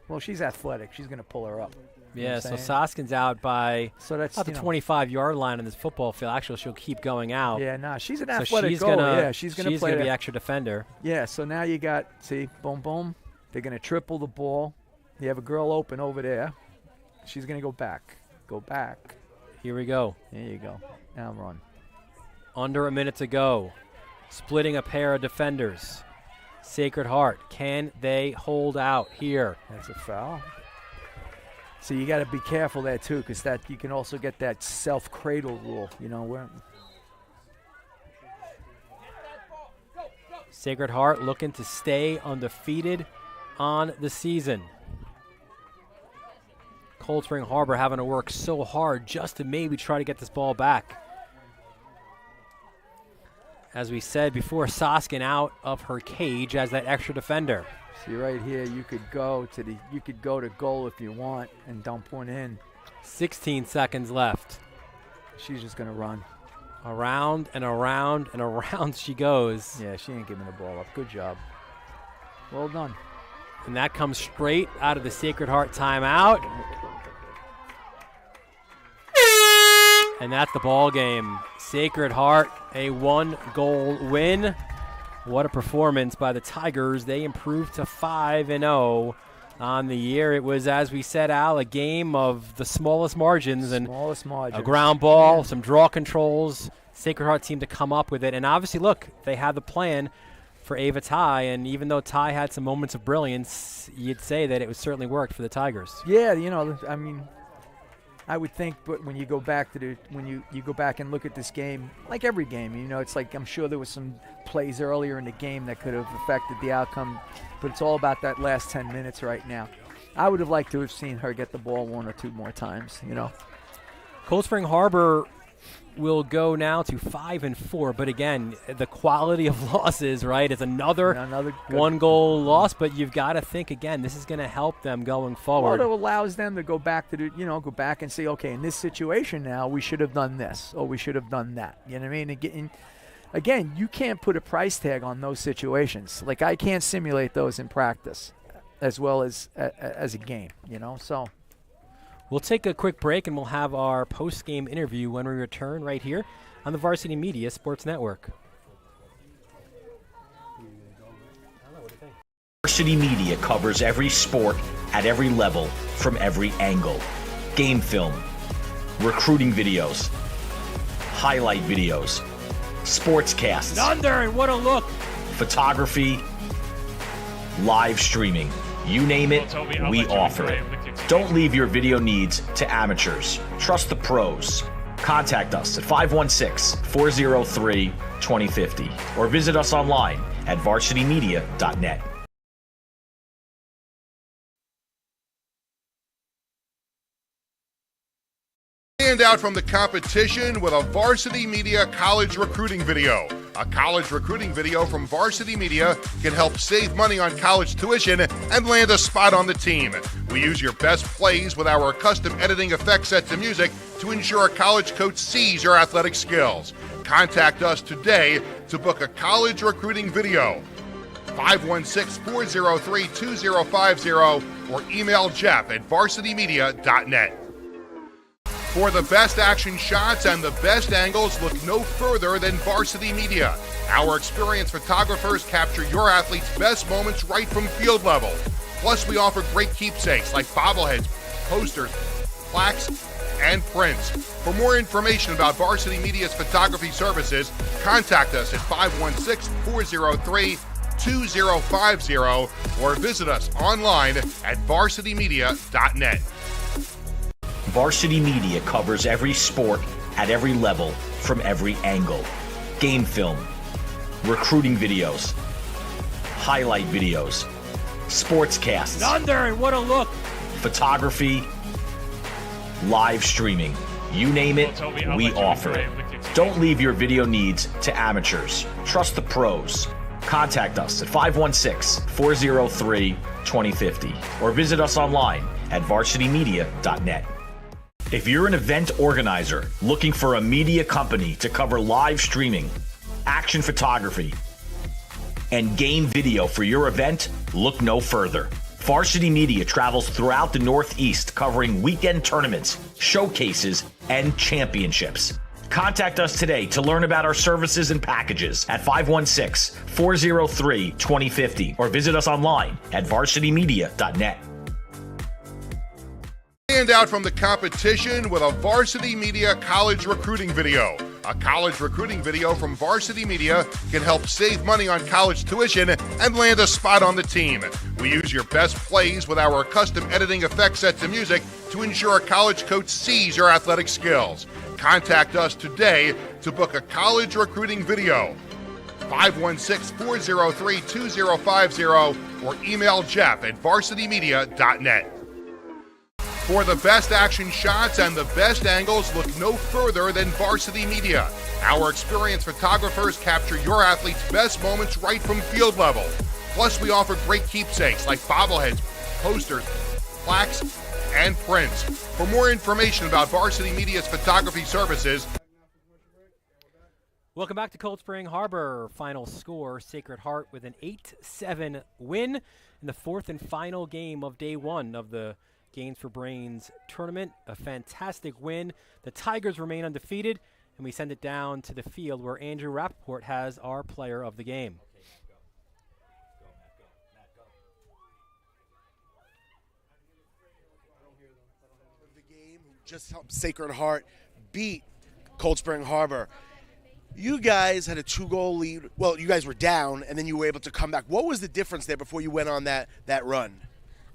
Well, she's athletic. She's going to pull her up. Yeah, so Soskin's out by that's about the 25-yard line on this football field. Actually, she'll keep going out. Yeah, she's an So athletic she's goalie. She's going to be the extra defender. Yeah, so now you got, see, boom, boom. They're going to triple the ball. You have a girl open over there. She's going to go back. Go back. Here we go. There you go. Now run. Under a minute to go. Splitting a pair of defenders. Sacred Heart. Can they hold out here? That's a foul. So you got to be careful there too, because that you can also get that self-cradle rule. Where Sacred Heart looking to stay undefeated on the season. Cold Spring Harbor having to work so hard just to maybe try to get this ball back. As we said before, Soskin out of her cage as that extra defender. See right here, you could go to goal if you want and dump one in. 16 seconds left. She's just gonna run. Around and around and around she goes. Yeah, she ain't giving the ball up. Good job. Well done. And that comes straight out of the Sacred Heart timeout. And that's the ball game. Sacred Heart, a 1-goal win. What a performance by the Tigers. They improved to 5-0 on the year. It was, as we said, Al, a game of the smallest margins. A ground ball, some draw controls. Sacred Heart seemed to come up with it. And obviously, look, they had the plan for Ava Ty. And even though Ty had some moments of brilliance, you'd say that it was certainly worked for the Tigers. Yeah, I would think, but when you go back to when you go back and look at this game, like every game, it's like I'm sure there was some plays earlier in the game that could have affected the outcome, but it's all about that last 10 minutes right now. I would have liked to have seen her get the ball one or two more times, Cold Spring Harbor will go now to 5-4, but again, the quality of losses, right, is another 1-goal loss. But you've got to think again, this is going to help them going forward. Well, it allows them to go back to go back and say, okay, in this situation now, we should have done this or we should have done that. You know what I mean? Again, you can't put a price tag on those situations. Like, I can't simulate those in practice as well as a game. So. We'll take a quick break, and we'll have our post-game interview when we return right here on the Varsity Media Sports Network. Varsity Media covers every sport at every level from every angle. Game film, recruiting videos, highlight videos, SPORTSCAST. Under, and what a look. Photography, live streaming. You name it, we offer it. Don't leave your video needs to amateurs. Trust the pros. Contact us at 516-403-2050 or visit us online at varsitymedia.net. Stand out from the competition with a Varsity Media college recruiting video. A college recruiting video from Varsity Media can help save money on college tuition and land a spot on the team. We use your best plays with our custom editing effect sets and music to ensure a college coach sees your athletic skills. Contact us today to book a college recruiting video. 516-403-2050 or email Jeff at varsitymedia.net. For the best action shots and the best angles, look no further than Varsity Media. Our experienced photographers capture your athletes' best moments right from field level. Plus, we offer great keepsakes like bobbleheads, posters, plaques, and prints. For more information about Varsity Media's photography services, contact us at 516-403-2050 or visit us online at varsitymedia.net. Varsity Media covers every sport at every level from every angle. Game film, recruiting videos, highlight videos, SPORTSCAST. Under, and what a look. photography, live streaming. You name it, we offer it. Don't leave your video needs to amateurs. Trust the pros. Contact us at 516-403-2050 or visit us online at varsitymedia.net. If you're an event organizer looking for a media company to cover live streaming, action photography, and game video for your event, look no further. Varsity Media travels throughout the Northeast covering weekend tournaments, showcases, and championships. Contact us today to learn about our services and packages at 516-403-2050 or visit us online at varsitymedia.net. Stand out from the competition with a Varsity Media college recruiting video. A college recruiting video from Varsity Media can help save money on college tuition and land a spot on the team. We use your best plays with our custom editing effects set to music to ensure a college coach sees your athletic skills. Contact us today to book a college recruiting video. 516-403-2050 or email Jeff at varsitymedia.net. For the best action shots and the best angles, look no further than Varsity Media. Our experienced photographers capture your athletes' best moments right from field level. Plus, we offer great keepsakes like bobbleheads, posters, plaques, and prints. For more information about Varsity Media's photography services, welcome back to Cold Spring Harbor. Final score, Sacred Heart with an 8-7 win in the fourth and final game of day one of the Gains for Brains tournament. A fantastic win. The Tigers remain undefeated, and we send it down to the field where Andrew Rappaport has our player of the game. The game just helped Sacred Heart beat Cold Spring Harbor. You guys had a 2-goal lead. Well, you guys were down, and then you were able to come back. What was the difference there before you went on that run?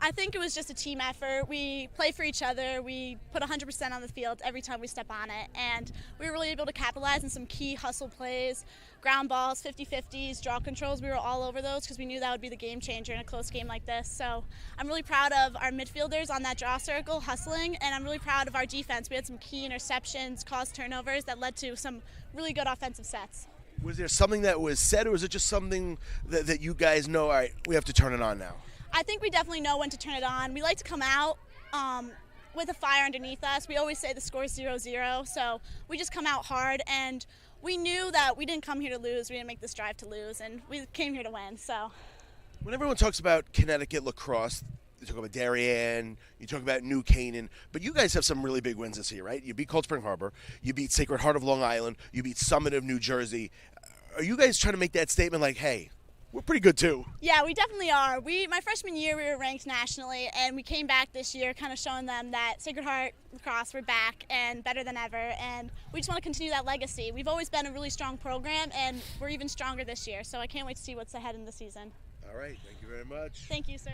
I think it was just a team effort. We play for each other. We put 100% on the field every time we step on it. And we were really able to capitalize on some key hustle plays, ground balls, 50-50s, draw controls. We were all over those because we knew that would be the game changer in a close game like this. So I'm really proud of our midfielders on that draw circle hustling, and I'm really proud of our defense. We had some key interceptions, caused turnovers that led to some really good offensive sets. Was there something that was said, or was it just something that you guys know, all right, we have to turn it on now? I think we definitely know when to turn it on. We like to come out with a fire underneath us. We always say the score is 0-0, so we just come out hard, and we knew that we didn't come here to lose. We didn't make this drive to lose, and we came here to win. So, when everyone talks about Connecticut lacrosse, you talk about Darien, you talk about New Canaan, but you guys have some really big wins this year, right? You beat Cold Spring Harbor, you beat Sacred Heart of Long Island, you beat Summit of New Jersey. Are you guys trying to make that statement like, hey, we're pretty good too? Yeah, we definitely are. My freshman year, we were ranked nationally, and we came back this year kind of showing them that Sacred Heart Lacrosse, we're back and better than ever, and we just want to continue that legacy. We've always been a really strong program, and we're even stronger this year, so I can't wait to see what's ahead in the season. All right, thank you very much. Thank you, sir.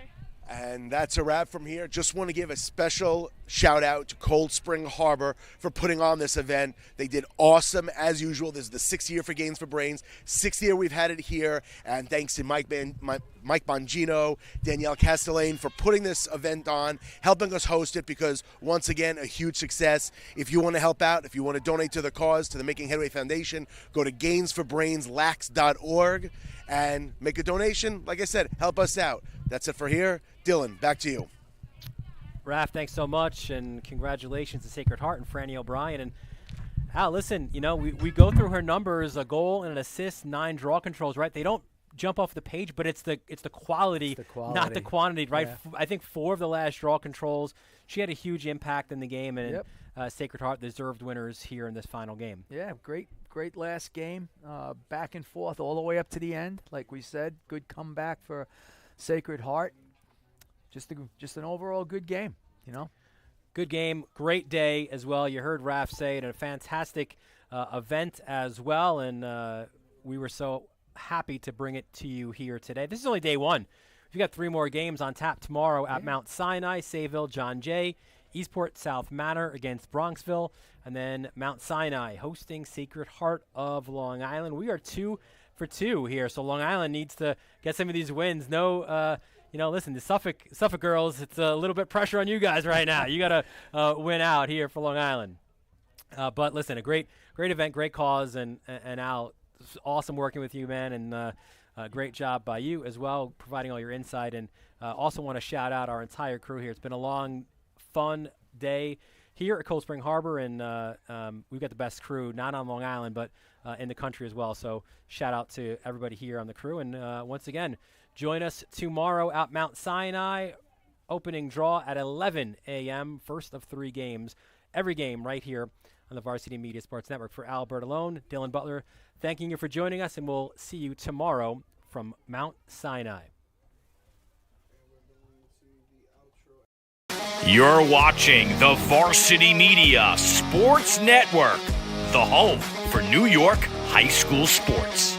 And that's a wrap from here. Just want to give a special shout out to Cold Spring Harbor for putting on this event. They did awesome as usual. This is the 6th year for Gains for Brains, 6th year we've had it here. And thanks to Mike Bongino, Danielle Castellane for putting this event on, helping us host it, because once again, a huge success. If you want to help out, if you want to donate to the cause, to the Making Headway Foundation, go to gainsforbrainslax.org and make a donation. Like I said, help us out. That's it for here. Dylan, back to you. Raph, thanks so much, and congratulations to Sacred Heart and Franny O'Brien. And Al, listen, you know, we go through her numbers: a goal and an assist, 9 draw controls. Right? They don't jump off the page, but it's the quality, not the quantity. Right? Yeah. I think 4 of the last draw controls. She had a huge impact in the game, and Yep. Sacred Heart deserved winners here in this final game. Yeah, great last game. Back and forth all the way up to the end. Like we said, good comeback for Sacred Heart. Just an overall good game, you know. Good game, great day as well. You heard Raph say it, a fantastic event as well, and we were so happy to bring it to you here today. This is only day one. We've got 3 more games on tap tomorrow at Mount Sinai, Sayville, John Jay, Eastport, South Manor against Bronxville, and then Mount Sinai hosting Sacred Heart of Long Island. We are 2 for 2 here, so Long Island needs to get some of these wins. No listen, the Suffolk girls, it's a little bit pressure on you guys right now. You got to win out here for Long Island. But listen, a great event, great cause, and Al, it's awesome working with you, man, and great job by you as well, providing all your insight. And also want to shout out our entire crew here. It's been a long, fun day here at Cold Spring Harbor, and we've got the best crew, not on Long Island, but in the country as well. So shout out to everybody here on the crew. And once again, join us tomorrow at Mount Sinai, opening draw at 11 a.m., first of 3 games, every game right here on the Varsity Media Sports Network. For Al Bertolone, Dylan Butler, thanking you for joining us, and we'll see you tomorrow from Mount Sinai. You're watching the Varsity Media Sports Network, the home for New York high school sports.